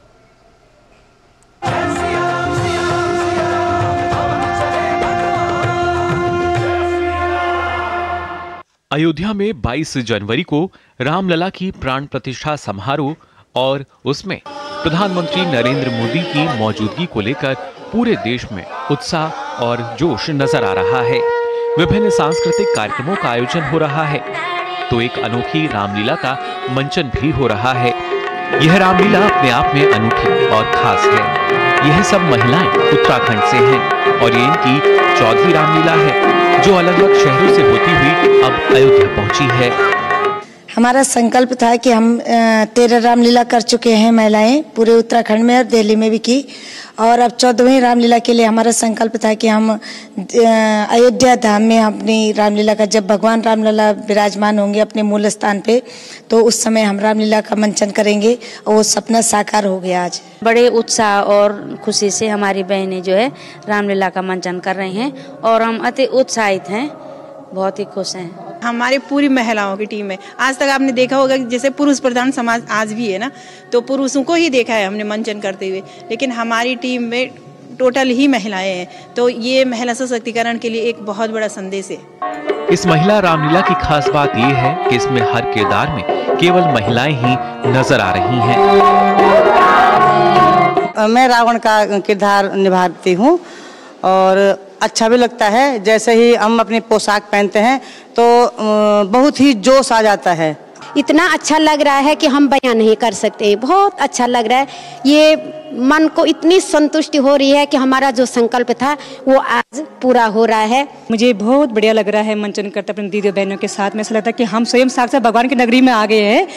अयोध्या में 22 जनवरी को रामलला की प्राण प्रतिष्ठा समारोह और उसमें प्रधानमंत्री नरेंद्र मोदी की मौजूदगी को लेकर पूरे देश में उत्साह और जोश नजर आ रहा है। विभिन्न सांस्कृतिक कार्यक्रमों का आयोजन हो रहा है तो एक अनोखी रामलीला का मंचन भी हो रहा है। यह रामलीला अपने आप में अनूठी और खास है। यह सब महिलाएं उत्तराखंड से हैं और ये इनकी 14वीं रामलीला है जो अलग अलग शहरों से होती हुई अब अयोध्या पहुंची है। हमारा संकल्प था कि हम 13 रामलीला कर चुके हैं महिलाएं पूरे उत्तराखंड में और दिल्ली में भी की, और अब 14वीं रामलीला के लिए हमारा संकल्प था कि हम अयोध्या धाम में अपनी रामलीला का, जब भगवान रामलला विराजमान होंगे अपने मूल स्थान पे, तो उस समय हम रामलीला का मंचन करेंगे और वो सपना साकार हो गया। आज बड़े उत्साह और खुशी से हमारी बहनें जो है रामलीला का मंचन कर रही हैं और हम अति उत्साहित हैं, बहुत ही खुश हैं। हमारी पूरी महिलाओं की टीम है। आज तक आपने देखा होगा कि जैसे पुरुष प्रधान समाज आज भी है ना, तो पुरुषों को ही देखा है हमने मंचन करते हुए, लेकिन हमारी टीम में टोटल ही महिलाएं हैं, तो ये महिला सशक्तिकरण के लिए एक बहुत बड़ा संदेश है। इस महिला रामलीला की खास बात ये है कि इसमें हर किरदार में केवल महिलाएं ही नजर आ रही हैं। मैं रावण का किरदार निभाती हूँ और अच्छा भी लगता है। जैसे ही हम अपनी पोशाक पहनते हैं तो बहुत ही जोश आ जाता है। इतना अच्छा लग रहा है कि हम बयान नहीं कर सकते, बहुत अच्छा लग रहा है। ये मन को इतनी संतुष्टि हो रही है कि हमारा जो संकल्प था वो आज पूरा हो रहा है। मुझे बहुत बढ़िया लग रहा है मंचन करते अपने दीदी बहनों के साथ में। ऐसा लगता है कि हम स्वयं साक्षात भगवान की नगरी में आ गए हैं।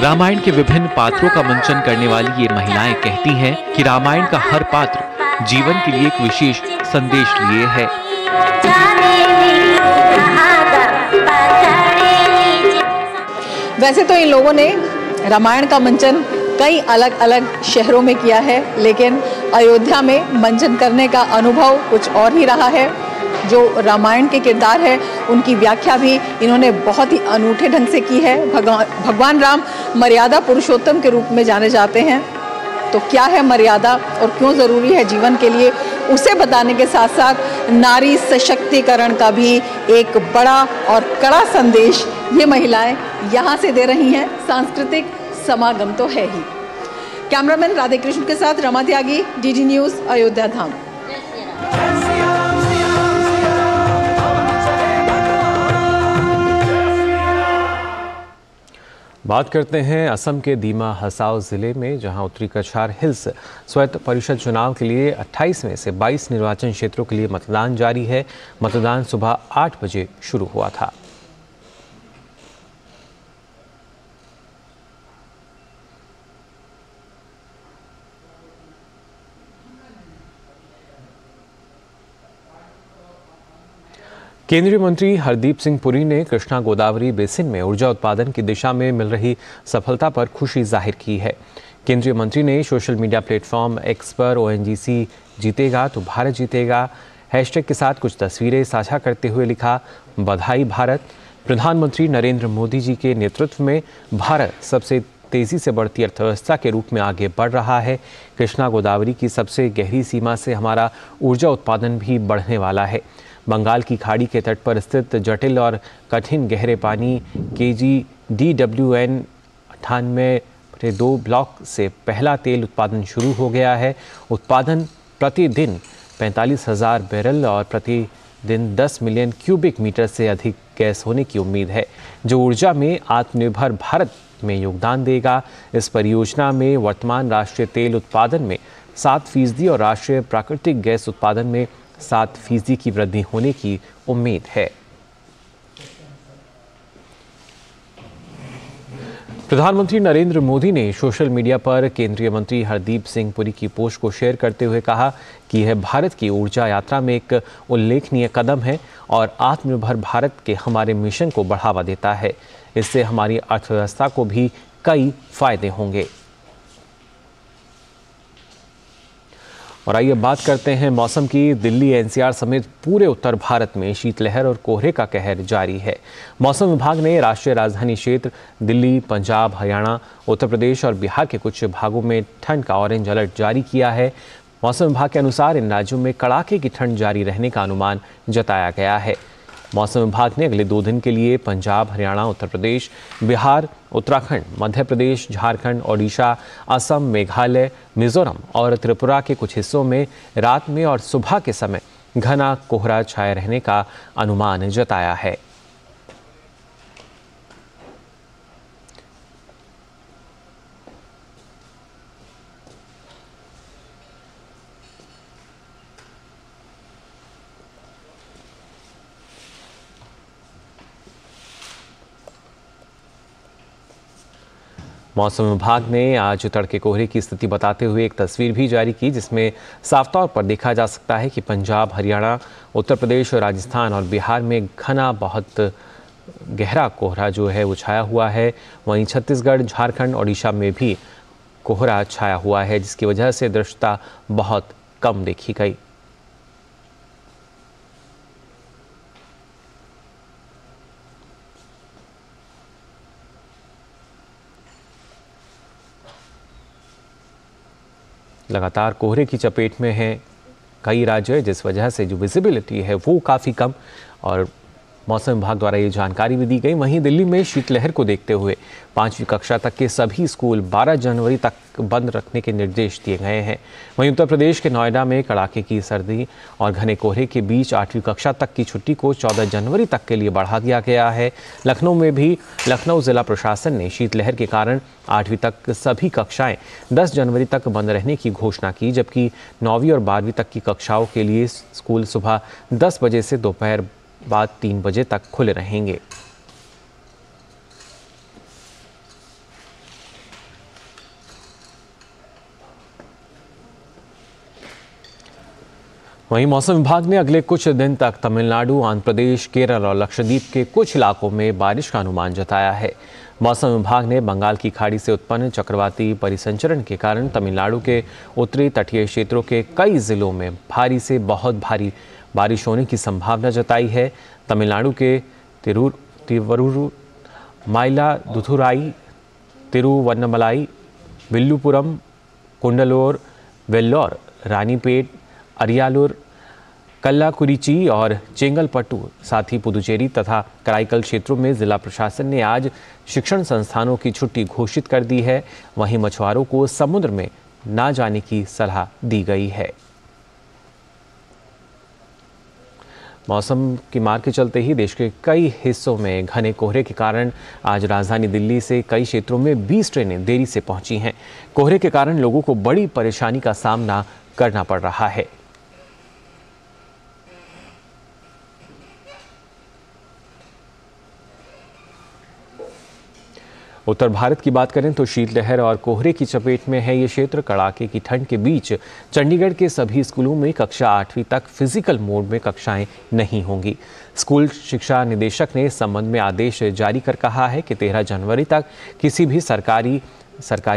रामायण के विभिन्न पात्रों का मंचन करने वाली ये महिलाएं कहती हैं कि रामायण का हर पात्र जीवन के लिए एक विशेष संदेश लिए है। वैसे तो इन लोगों ने रामायण का मंचन कई अलग अलग शहरों में किया है, लेकिन अयोध्या में मंचन करने का अनुभव कुछ और ही रहा है। जो रामायण के किरदार है उनकी व्याख्या भी इन्होंने बहुत ही अनूठे ढंग से की है। भगवान राम मर्यादा पुरुषोत्तम के रूप में जाने जाते हैं, तो क्या है मर्यादा और क्यों ज़रूरी है जीवन के लिए, उसे बताने के साथ साथ नारी सशक्तिकरण का भी एक बड़ा और कड़ा संदेश ये महिलाएं यहाँ से दे रही हैं। सांस्कृतिक समागम तो है ही। कैमरामैन राधे कृष्ण के साथ रमा त्यागी, डीडी न्यूज़, अयोध्या धाम। बात करते हैं असम के दीमा हसाओ जिले में, जहां उत्तरी कछार हिल्स स्वायत्त परिषद चुनाव के लिए 28 में से 22 निर्वाचन क्षेत्रों के लिए मतदान जारी है। मतदान सुबह 8 बजे शुरू हुआ था। केंद्रीय मंत्री हरदीप सिंह पुरी ने कृष्णा गोदावरी बेसिन में ऊर्जा उत्पादन की दिशा में मिल रही सफलता पर खुशी जाहिर की है। केंद्रीय मंत्री ने सोशल मीडिया प्लेटफॉर्म एक्स पर ओएनजीसी जीतेगा तो भारत जीतेगा हैशटैग के साथ कुछ तस्वीरें साझा करते हुए लिखा, बधाई भारत। प्रधानमंत्री नरेंद्र मोदी जी के नेतृत्व में भारत सबसे तेजी से बढ़ती अर्थव्यवस्था के रूप में आगे बढ़ रहा है। कृष्णा गोदावरी की सबसे गहरी सीमा से हमारा ऊर्जा उत्पादन भी बढ़ने वाला है। बंगाल की खाड़ी के तट पर स्थित जटिल और कठिन गहरे पानी KGDWN 98-2 ब्लॉक से पहला तेल उत्पादन शुरू हो गया है। उत्पादन प्रतिदिन 45,000 बैरल और प्रतिदिन 10 मिलियन क्यूबिक मीटर से अधिक गैस होने की उम्मीद है, जो ऊर्जा में आत्मनिर्भर भारत में योगदान देगा। इस परियोजना में वर्तमान राष्ट्रीय तेल उत्पादन में 7% और राष्ट्रीय प्राकृतिक गैस उत्पादन में 7% की वृद्धि होने की उम्मीद है। प्रधानमंत्री नरेंद्र मोदी ने सोशल मीडिया पर केंद्रीय मंत्री हरदीप सिंह पुरी की पोस्ट को शेयर करते हुए कहा कि यह भारत की ऊर्जा यात्रा में एक उल्लेखनीय कदम है और आत्मनिर्भर भारत के हमारे मिशन को बढ़ावा देता है। इससे हमारी अर्थव्यवस्था को भी कई फायदे होंगे। और आइए बात करते हैं मौसम की। दिल्ली NCR समेत पूरे उत्तर भारत में शीतलहर और कोहरे का कहर जारी है। मौसम विभाग ने राष्ट्रीय राजधानी क्षेत्र दिल्ली, पंजाब, हरियाणा, उत्तर प्रदेश और बिहार के कुछ भागों में ठंड का ऑरेंज अलर्ट जारी किया है। मौसम विभाग के अनुसार इन राज्यों में कड़ाके की ठंड जारी रहने का अनुमान जताया गया है। मौसम विभाग ने अगले 2 दिन के लिए पंजाब, हरियाणा, उत्तर प्रदेश, बिहार, उत्तराखंड, मध्य प्रदेश, झारखंड, ओडिशा, असम, मेघालय, मिजोरम और त्रिपुरा के कुछ हिस्सों में रात में और सुबह के समय घना कोहरा छाए रहने का अनुमान जताया है। मौसम विभाग ने आज तड़के कोहरे की स्थिति बताते हुए एक तस्वीर भी जारी की, जिसमें साफ तौर पर देखा जा सकता है कि पंजाब, हरियाणा, उत्तर प्रदेश, राजस्थान और बिहार में घना बहुत गहरा कोहरा जो है वो छाया हुआ है। वहीं छत्तीसगढ़, झारखंड, ओडिशा में भी कोहरा छाया हुआ है, जिसकी वजह से दृश्यता बहुत कम देखी गई। लगातार कोहरे की चपेट में हैं कई राज्य, जिस वजह से जो विजिबिलिटी है वो काफ़ी कम, और मौसम विभाग द्वारा ये जानकारी भी दी गई। वहीं दिल्ली में शीतलहर को देखते हुए 5वीं कक्षा तक के सभी स्कूल 12 जनवरी तक बंद रखने के निर्देश दिए गए हैं। वहीं उत्तर प्रदेश के नोएडा में कड़ाके की सर्दी और घने कोहरे के बीच 8वीं कक्षा तक की छुट्टी को 14 जनवरी तक के लिए बढ़ा दिया गया है। लखनऊ में भी लखनऊ जिला प्रशासन ने शीतलहर के कारण 8वीं तक सभी कक्षाएं 10 जनवरी तक बंद रहने की घोषणा की, जबकि 9वीं और 12वीं तक की कक्षाओं के लिए स्कूल सुबह 10 बजे से दोपहर बाद 3 बजे तक खुले रहेंगे। वहीं मौसम विभाग ने अगले कुछ दिन तक तमिलनाडु, आंध्र प्रदेश, केरल और लक्षद्वीप के कुछ इलाकों में बारिश का अनुमान जताया है। मौसम विभाग ने बंगाल की खाड़ी से उत्पन्न चक्रवाती परिसंचरण के कारण तमिलनाडु के उत्तरी तटीय क्षेत्रों के कई जिलों में भारी से बहुत भारी बारिश होने की संभावना जताई है। तमिलनाडु के तिरुवरूर, माइलादुथुराई, तिरुवन्नमलाई, विल्लुपुरम, कुंडलोर, वेल्लोर, रानीपेट, अरियालूर, कल्लाकुरिची और चेंगलपट्टू, साथ ही पुदुचेरी तथा कराईकल क्षेत्रों में जिला प्रशासन ने आज शिक्षण संस्थानों की छुट्टी घोषित कर दी है। वहीं मछुआरों को समुद्र में ना जाने की सलाह दी गई है। मौसम की मार के चलते ही देश के कई हिस्सों में घने कोहरे के कारण आज राजधानी दिल्ली से कई क्षेत्रों में 20 ट्रेनें देरी से पहुंची हैं। कोहरे के कारण लोगों को बड़ी परेशानी का सामना करना पड़ रहा है। उत्तर भारत की बात करें तो शीतलहर और कोहरे की चपेट में है ये क्षेत्र। कड़ाके की ठंड के बीच चंडीगढ़ के सभी स्कूलों में कक्षा 8वीं तक फिजिकल मोड में कक्षाएं नहीं होंगी। स्कूल शिक्षा निदेशक ने इस संबंध में आदेश जारी कर कहा है कि 13 जनवरी तक किसी भी सरकारी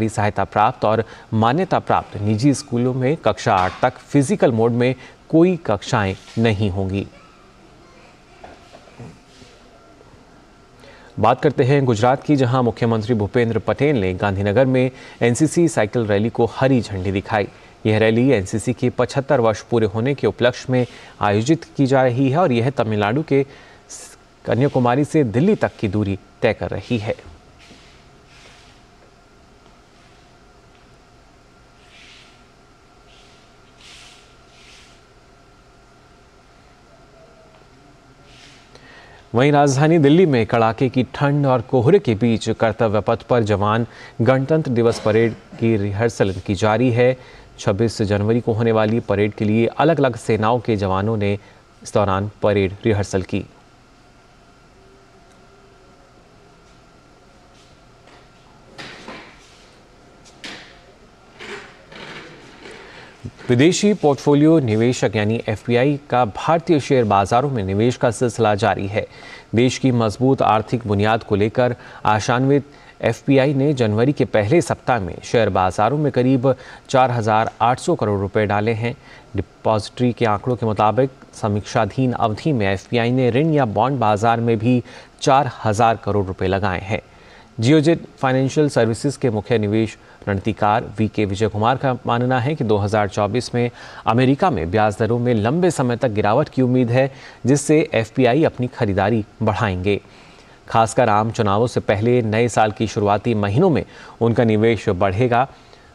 सहायता प्राप्त और मान्यता प्राप्त निजी स्कूलों में कक्षा 8 तक फिजिकल मोड में कोई कक्षाएं नहीं होंगी। बात करते हैं गुजरात की, जहां मुख्यमंत्री भूपेंद्र पटेल ने गांधीनगर में एनसीसी साइकिल रैली को हरी झंडी दिखाई। यह रैली एनसीसी के 75 वर्ष पूरे होने के उपलक्ष्य में आयोजित की जा रही है और यह तमिलनाडु के कन्याकुमारी से दिल्ली तक की दूरी तय कर रही है। वहीं राजधानी दिल्ली में कड़ाके की ठंड और कोहरे के बीच कर्तव्य पथ पर जवान गणतंत्र दिवस परेड की रिहर्सल की जारी है। 26 जनवरी को होने वाली परेड के लिए अलग अलग सेनाओं के जवानों ने इस दौरान परेड रिहर्सल की। विदेशी पोर्टफोलियो निवेशक यानी एफपीआई का भारतीय शेयर बाजारों में निवेश का सिलसिला जारी है। देश की मजबूत आर्थिक बुनियाद को लेकर आशान्वित एफपीआई ने जनवरी के पहले सप्ताह में शेयर बाजारों में करीब 4,800 करोड़ रुपए डाले हैं। डिपॉजिटरी के आंकड़ों के मुताबिक समीक्षाधीन अवधि में एफपीआई ने ऋण या बॉन्ड बाजार में भी 4,000 करोड़ रुपए लगाए हैं। जियोजेट फाइनेंशियल सर्विसेज के मुख्य निवेश रणनीतिकार वीके विजय कुमार का मानना है कि 2024 में अमेरिका में ब्याज दरों में लंबे समय तक गिरावट की उम्मीद है, जिससे एफपीआई अपनी खरीदारी बढ़ाएंगे। खासकर आम चुनावों से पहले नए साल की शुरुआती महीनों में उनका निवेश बढ़ेगा।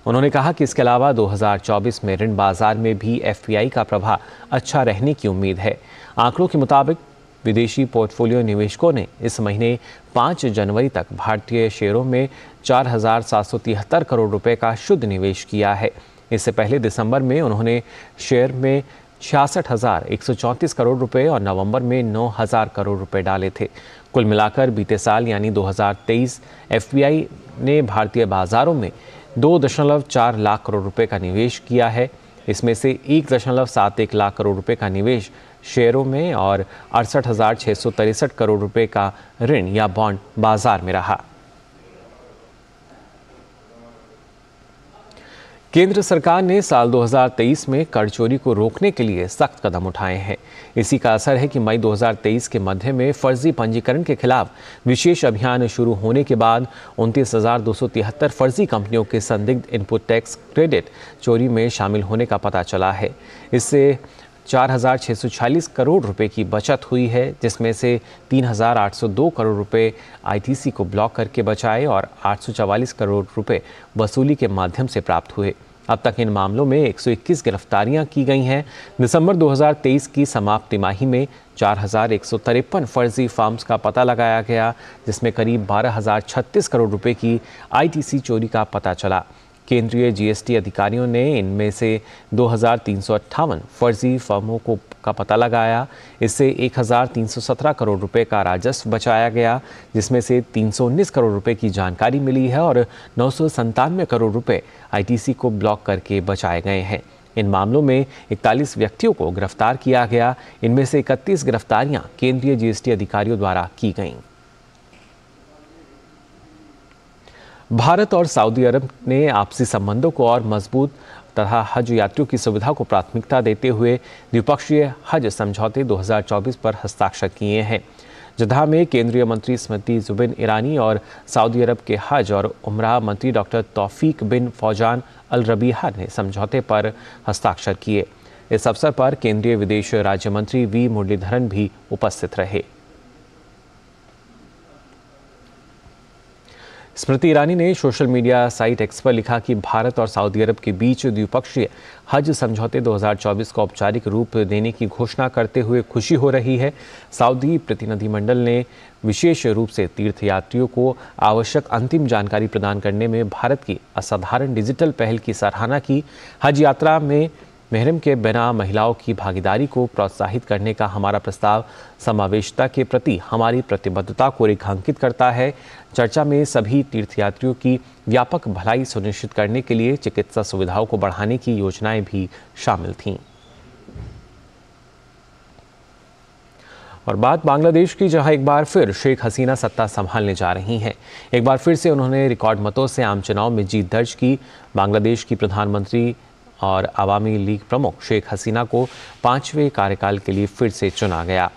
उन्होंने कहा कि इसके अलावा 2024 में ऋण बाजार में भी एफपीआई का प्रभाव अच्छा रहने की उम्मीद है। आंकड़ों के मुताबिक विदेशी पोर्टफोलियो निवेशकों ने इस महीने 5 जनवरी तक भारतीय शेयरों में 4,773 करोड़ रुपए का शुद्ध निवेश किया है। इससे पहले दिसंबर में उन्होंने शेयर में 66,134 करोड़ रुपए और नवंबर में 9,000 करोड़ रुपए डाले थे। कुल मिलाकर बीते साल यानी 2023 एफपीआई ने भारतीय बाजारों में 2.4 लाख करोड़ रुपए का निवेश किया है। इसमें से 1.71 लाख करोड़ रुपए का निवेश शेयरों में और 68,663 करोड़ रुपए का ऋण या बॉन्ड बाजार में रहा। केंद्र सरकार ने साल 2023 में कर चोरी को रोकने के लिए सख्त कदम उठाए हैं। इसी का असर है कि मई 2023 के मध्य में फर्जी पंजीकरण के खिलाफ विशेष अभियान शुरू होने के बाद 29,273 फर्जी कंपनियों के संदिग्ध इनपुट टैक्स क्रेडिट चोरी में शामिल होने का पता चला है। इससे 4,646 करोड़ रुपए की बचत हुई है, जिसमें से 3,802 करोड़ रुपए आईटीसी को ब्लॉक करके बचाए और 844 करोड़ रुपए वसूली के माध्यम से प्राप्त हुए। अब तक इन मामलों में 121 गिरफ्तारियां की गई हैं। दिसंबर 2023 की समाप्त तिमाही में 4,153 फर्जी फॉर्म्स का पता लगाया गया, जिसमें करीब 12,036 करोड़ रुपए की आईटीसी चोरी का पता चला। केंद्रीय जीएसटी अधिकारियों ने इनमें से 2,358 फर्जी फर्मों का पता लगाया। इससे 1,317 करोड़ रुपए का राजस्व बचाया गया, जिसमें से 319 करोड़ रुपए की जानकारी मिली है और 997 करोड़ रुपए आईटीसी को ब्लॉक करके बचाए गए हैं। इन मामलों में 41 व्यक्तियों को गिरफ्तार किया गया। इनमें से 31 गिरफ्तारियां केंद्रीय जीएसटी अधिकारियों द्वारा की गईं। भारत और सऊदी अरब ने आपसी संबंधों को और मजबूत तथा हज यात्रियों की सुविधा को प्राथमिकता देते हुए द्विपक्षीय हज समझौते 2024 पर हस्ताक्षर किए हैं। जद्दा में केंद्रीय मंत्री स्मृति जुबिन ईरानी और सऊदी अरब के हज और उमरा मंत्री डॉक्टर तौफीक बिन फौजान अल रबीहा ने समझौते पर हस्ताक्षर किए। इस अवसर पर केंद्रीय विदेश राज्य मंत्री वी मुरलीधरन भी उपस्थित रहे। स्मृति ईरानी ने सोशल मीडिया साइट एक्स पर लिखा कि भारत और सऊदी अरब के बीच द्विपक्षीय हज समझौते 2024 को औपचारिक रूप देने की घोषणा करते हुए खुशी हो रही है। सऊदी प्रतिनिधिमंडल ने विशेष रूप से तीर्थयात्रियों को आवश्यक अंतिम जानकारी प्रदान करने में भारत की असाधारण डिजिटल पहल की सराहना की। हज यात्रा में महरम के बिना महिलाओं की भागीदारी को प्रोत्साहित करने का हमारा प्रस्ताव समावेशिता के प्रति हमारी प्रतिबद्धता को रेखांकित करता है। चर्चा में सभी तीर्थयात्रियों की व्यापक भलाई सुनिश्चित करने के लिए चिकित्सा सुविधाओं को बढ़ाने की योजनाएं भी शामिल थीं। और बात बांग्लादेश की, जहां एक बार फिर शेख हसीना सत्ता संभालने जा रही हैं। एक बार फिर से उन्होंने रिकॉर्ड मतों से आम चुनाव में जीत दर्ज की। बांग्लादेश की प्रधानमंत्री और अवामी लीग प्रमुख शेख हसीना को 5वें कार्यकाल के लिए फिर से चुना गया।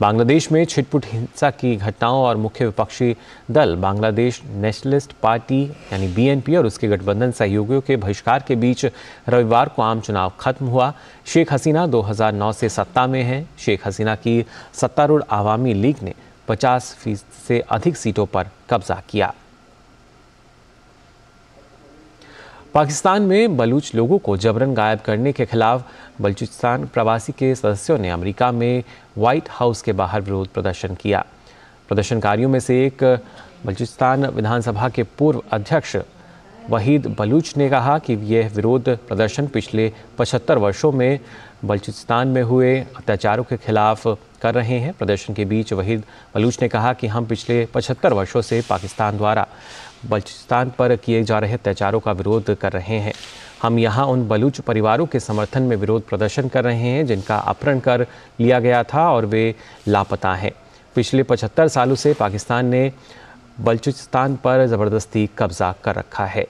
बांग्लादेश में छिटपुट हिंसा की घटनाओं और मुख्य विपक्षी दल बांग्लादेश नेशनलिस्ट पार्टी यानी बीएनपी और उसके गठबंधन सहयोगियों के बहिष्कार के बीच रविवार को आम चुनाव खत्म हुआ। शेख हसीना 2009 से सत्ता में हैं। शेख हसीना की सत्तारूढ़ अवामी लीग ने 50% से अधिक सीटों पर कब्जा किया। पाकिस्तान में बलूच लोगों को जबरन गायब करने के खिलाफ बलूचिस्तान प्रवासी के सदस्यों ने अमेरिका में व्हाइट हाउस के बाहर विरोध प्रदर्शन किया। प्रदर्शनकारियों में से एक बलूचिस्तान विधानसभा के पूर्व अध्यक्ष वहीद बलूच ने कहा कि यह विरोध प्रदर्शन पिछले 75 वर्षों में बलूचिस्तान में हुए अत्याचारों के खिलाफ कर रहे हैं। प्रदर्शन के बीच वहीद बलूच ने कहा कि हम पिछले 75 वर्षों से पाकिस्तान द्वारा बलूचिस्तान पर किए जा रहे अत्याचारों का विरोध कर रहे हैं। हम यहाँ उन बलूच परिवारों के समर्थन में विरोध प्रदर्शन कर रहे हैं जिनका अपहरण कर लिया गया था और वे लापता हैं। पिछले 75 सालों से पाकिस्तान ने बलूचिस्तान पर ज़बरदस्ती कब्जा कर रखा है।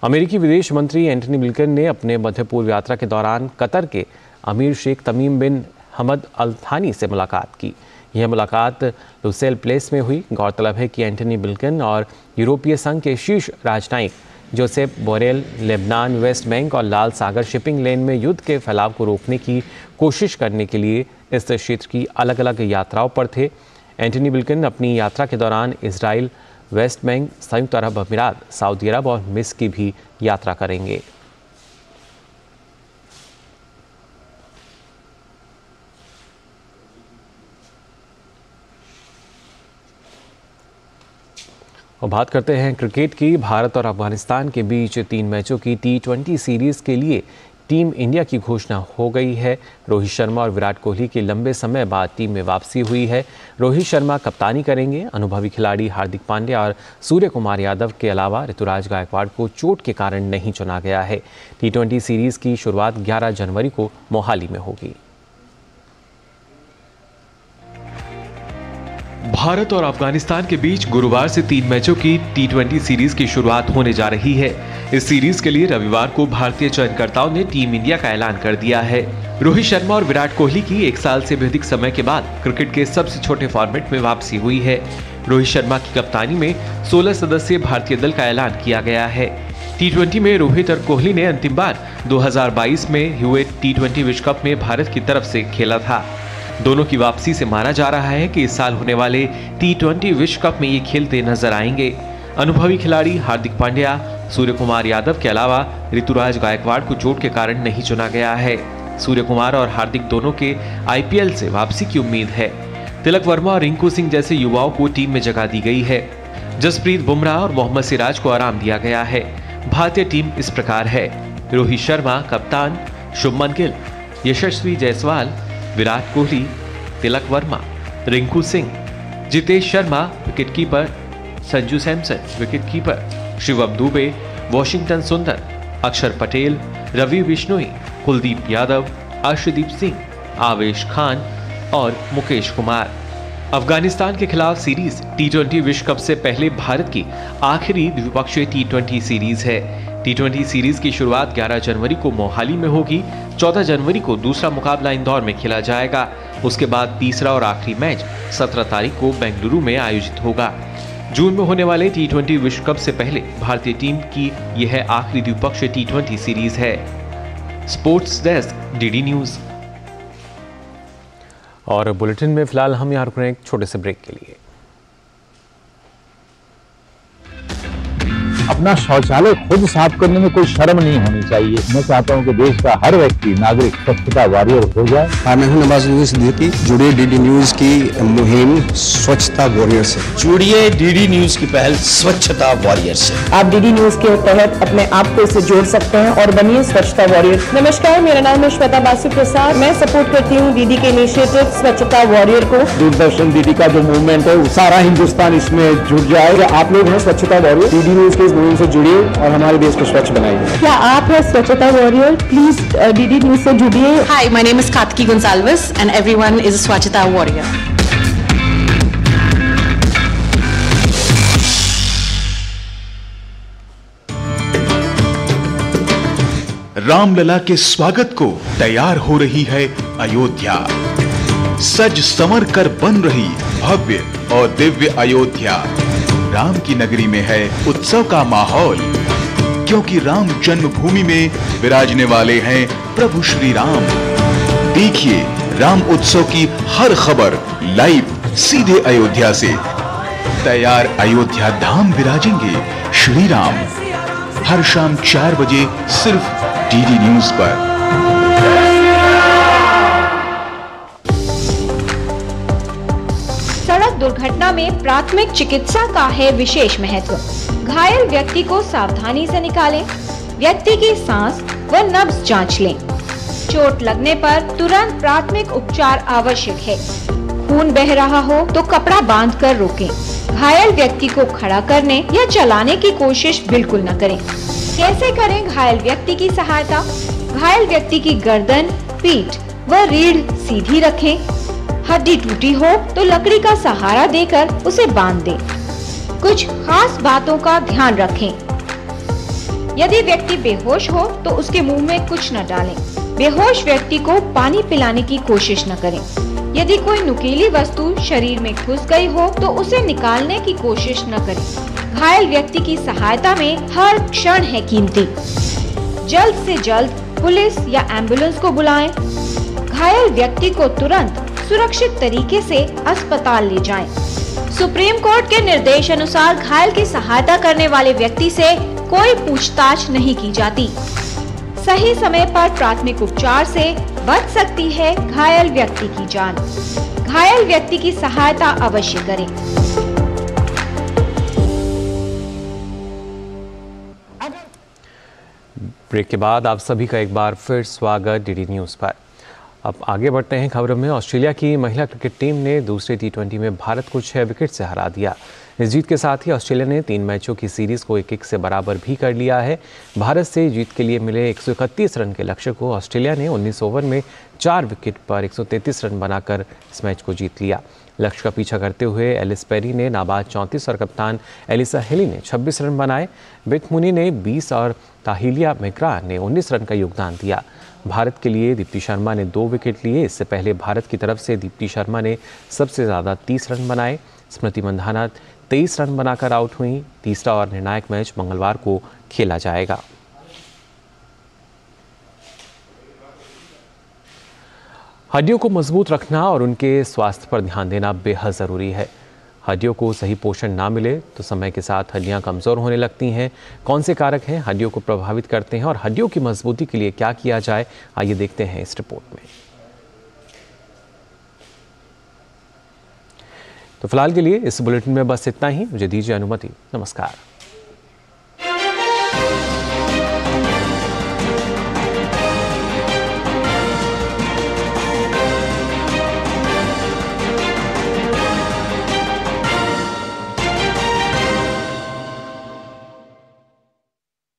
अमेरिकी विदेश मंत्री एंटनी ब्लिंकन ने अपने मध्य पूर्व यात्रा के दौरान कतर के अमीर शेख तमीम बिन हमद अल थानी से मुलाकात की। यह मुलाकात लुसेल प्लेस में हुई। गौरतलब है कि एंटनी ब्लिंकन और यूरोपीय संघ के शीर्ष राजनयिक Joseph boreal Lebanon, West Bank और लाल सागर शिपिंग लेन में युद्ध के फैलाव को रोकने की कोशिश करने के लिए इस क्षेत्र की अलग अलग यात्राओं पर थे। एंटनी ब्लिंकन अपनी यात्रा के दौरान इजराइल, वेस्ट बैंक, संयुक्त अरब अमीरात, सऊदी अरब और मिस्र की भी यात्रा करेंगे। और बात करते हैं क्रिकेट की। भारत और अफगानिस्तान के बीच 3 मैचों की T20 सीरीज़ के लिए टीम इंडिया की घोषणा हो गई है। रोहित शर्मा और विराट कोहली की लंबे समय बाद टीम में वापसी हुई है। रोहित शर्मा कप्तानी करेंगे। अनुभवी खिलाड़ी हार्दिक पांड्या और सूर्य कुमार यादव के अलावा ऋतुराज गायकवाड़ को चोट के कारण नहीं चुना गया है। T20 सीरीज़ की शुरुआत 11 जनवरी को मोहाली में होगी। भारत और अफगानिस्तान के बीच गुरुवार से 3 मैचों की T20 सीरीज की शुरुआत होने जा रही है। इस सीरीज के लिए रविवार को भारतीय चयनकर्ताओं ने टीम इंडिया का ऐलान कर दिया है। रोहित शर्मा और विराट कोहली की 1 साल से भी अधिक समय के बाद क्रिकेट के सबसे छोटे फॉर्मेट में वापसी हुई है। रोहित शर्मा की कप्तानी में 16 सदस्यीय भारतीय दल का ऐलान किया गया है। T20 में रोहित और कोहली ने अंतिम बार 2022 में हुए T20 विश्व कप में भारत की तरफ से खेला था। दोनों की वापसी से माना जा रहा है कि इस साल होने वाले T20 विश्व कप में ये खेलते नजर आएंगे। अनुभवी खिलाड़ी हार्दिक पांड्या, सूर्य कुमार यादव के अलावा ऋतुराज गायकवाड़ को चोट के कारण नहीं चुना गया है। सूर्य कुमार और हार्दिक दोनों के IPL से वापसी की उम्मीद है। तिलक वर्मा और रिंकू सिंह जैसे युवाओं को टीम में जगह दी गई है। जसप्रीत बुमराह और मोहम्मद सिराज को आराम दिया गया है। भारतीय टीम इस प्रकार है: रोहित शर्मा कप्तान, शुभमन गिल, यशस्वी जायसवाल, विराट कोहली, तिलक वर्मा, रिंकू सिंह, जितेश शर्मा विकेटकीपर, संजू सैमसन विकेटकीपर, शिवम दुबे, वॉशिंगटन सुंदर, अक्षर पटेल, रवि बिश्नोई, कुलदीप यादव, अर्शदीप सिंह, आवेश खान और मुकेश कुमार। अफगानिस्तान के खिलाफ सीरीज T20 विश्व कप से पहले भारत की आखिरी द्विपक्षीय T20 सीरीज है। T20 सीरीज की शुरुआत 11 जनवरी को मोहाली में होगी। 14 जनवरी को दूसरा मुकाबला इंदौर में खेला जाएगा। उसके बाद तीसरा और आखिरी मैच 17 तारीख को बेंगलुरु में आयोजित होगा। जून में होने वाले T20 विश्व कप से पहले भारतीय टीम की यह आखिरी द्विपक्षीय T20 सीरीज है। Sports desk, DD news. और बुलेटिन में फिलहाल हम यहाँ रुक रहे हैं एक छोटे से ब्रेक के लिए। अपना शौचालय खुद साफ करने में कोई शर्म नहीं होनी चाहिए। मैं चाहता हूं कि देश का हर व्यक्ति नागरिक स्वच्छता वॉरियर हो जाए। मैं हूं नवाजुद्दीन सिद्दीकी। जुड़िए DD न्यूज की मुहिम स्वच्छता वॉरियर से। जुड़िए DD न्यूज की पहल स्वच्छता वॉरियर से। आप DD न्यूज के तहत अपने आप को इससे जोड़ सकते हैं और बनिए स्वच्छता वॉरियर। नमस्कार, मेरा नाम है श्वेता बासु प्रसाद। मैं सपोर्ट करती हूँ DD के इनिशिएटिव स्वच्छता वॉरियर को। दूरदर्शन DD का जो मूवमेंट है सारा हिंदुस्तान इसमें जुट जाए। आप लोग हैं स्वच्छता वॉरियर, DD न्यूज के मुहिम से जुड़िए और हमारे देश को स्वच्छ बनाइए। क्या आप हैं स्वच्छता वॉरियर? प्लीज DD न्यूज से जुड़िए। Hi, my name is Kartiki Gonsalves and everyone is a स्वच्छता वॉरियर। रामलला के स्वागत को तैयार हो रही है अयोध्या। सज संवर कर बन रही भव्य और दिव्य अयोध्या। राम की नगरी में है उत्सव का माहौल, क्योंकि राम जन्मभूमि में विराजने वाले हैं प्रभु श्री राम। देखिए राम उत्सव की हर खबर लाइव सीधे अयोध्या से। तैयार अयोध्या धाम विराजेंगे श्री राम। हर शाम 4 बजे सिर्फ DD न्यूज पर। सड़क दुर्घटना में प्राथमिक चिकित्सा का है विशेष महत्व। घायल व्यक्ति को सावधानी से निकालें, व्यक्ति की सांस व नब्ज जांच लें। चोट लगने पर तुरंत प्राथमिक उपचार आवश्यक है। खून बह रहा हो तो कपड़ा बांधकर रोकें। घायल व्यक्ति को खड़ा करने या चलाने की कोशिश बिल्कुल न करें। कैसे करें घायल व्यक्ति की सहायता? घायल व्यक्ति की गर्दन, पीठ व रीढ़ सीधी रखें। हड्डी टूटी हो तो लकड़ी का सहारा देकर उसे बांध दें। कुछ खास बातों का ध्यान रखें। यदि व्यक्ति बेहोश हो तो उसके मुंह में कुछ न डालें। बेहोश व्यक्ति को पानी पिलाने की कोशिश न करें। यदि कोई नुकीली वस्तु शरीर में घुस गई हो तो उसे निकालने की कोशिश न करें। घायल व्यक्ति की सहायता में हर क्षण है कीमती। जल्द से जल्द पुलिस या एम्बुलेंस को बुलाएं। घायल व्यक्ति को तुरंत सुरक्षित तरीके से अस्पताल ले जाएं। सुप्रीम कोर्ट के निर्देश अनुसार घायल की सहायता करने वाले व्यक्ति से कोई पूछताछ नहीं की जाती। सही समय पर प्राथमिक उपचार से बच सकती है घायल व्यक्ति की जान। घायल व्यक्ति की सहायता अवश्य करें। ब्रेक के बाद आप सभी का एक बार फिर स्वागत डीडी न्यूज़ पर। अब आगे बढ़ते हैं खबरों में। ऑस्ट्रेलिया की महिला क्रिकेट टीम ने दूसरे T20 में भारत को 6 विकेट से हरा दिया। इस जीत के साथ ही ऑस्ट्रेलिया ने 3 मैचों की सीरीज को 1-1 से बराबर भी कर लिया है। भारत से जीत के लिए मिले 131 रन के लक्ष्य को ऑस्ट्रेलिया ने 19 ओवर में 4 विकेट पर 133 रन बनाकर इस मैच को जीत लिया। लक्ष्य का पीछा करते हुए एलिस पेरी ने नाबाद 34 और कप्तान एलिसा हेली ने 26 रन बनाए। बेथ मुनी ने 20 और ताहिलिया मेकरा ने 19 रन का योगदान दिया। भारत के लिए दीप्ति शर्मा ने 2 विकेट लिए। इससे पहले भारत की तरफ से दीप्ति शर्मा ने सबसे ज़्यादा 30 रन बनाए। स्मृति मंधाना 23 रन बनाकर आउट हुई। तीसरा और निर्णायक मैच मंगलवार को खेला जाएगा। हड्डियों को मजबूत रखना और उनके स्वास्थ्य पर ध्यान देना बेहद ज़रूरी है। हड्डियों को सही पोषण ना मिले तो समय के साथ हड्डियां कमज़ोर होने लगती हैं। कौन से कारक हैं हड्डियों को प्रभावित करते हैं और हड्डियों की मजबूती के लिए क्या किया जाए, आइए देखते हैं इस रिपोर्ट में। तो फिलहाल के लिए इस बुलेटिन में बस इतना ही। मुझे दीजिए अनुमति। नमस्कार।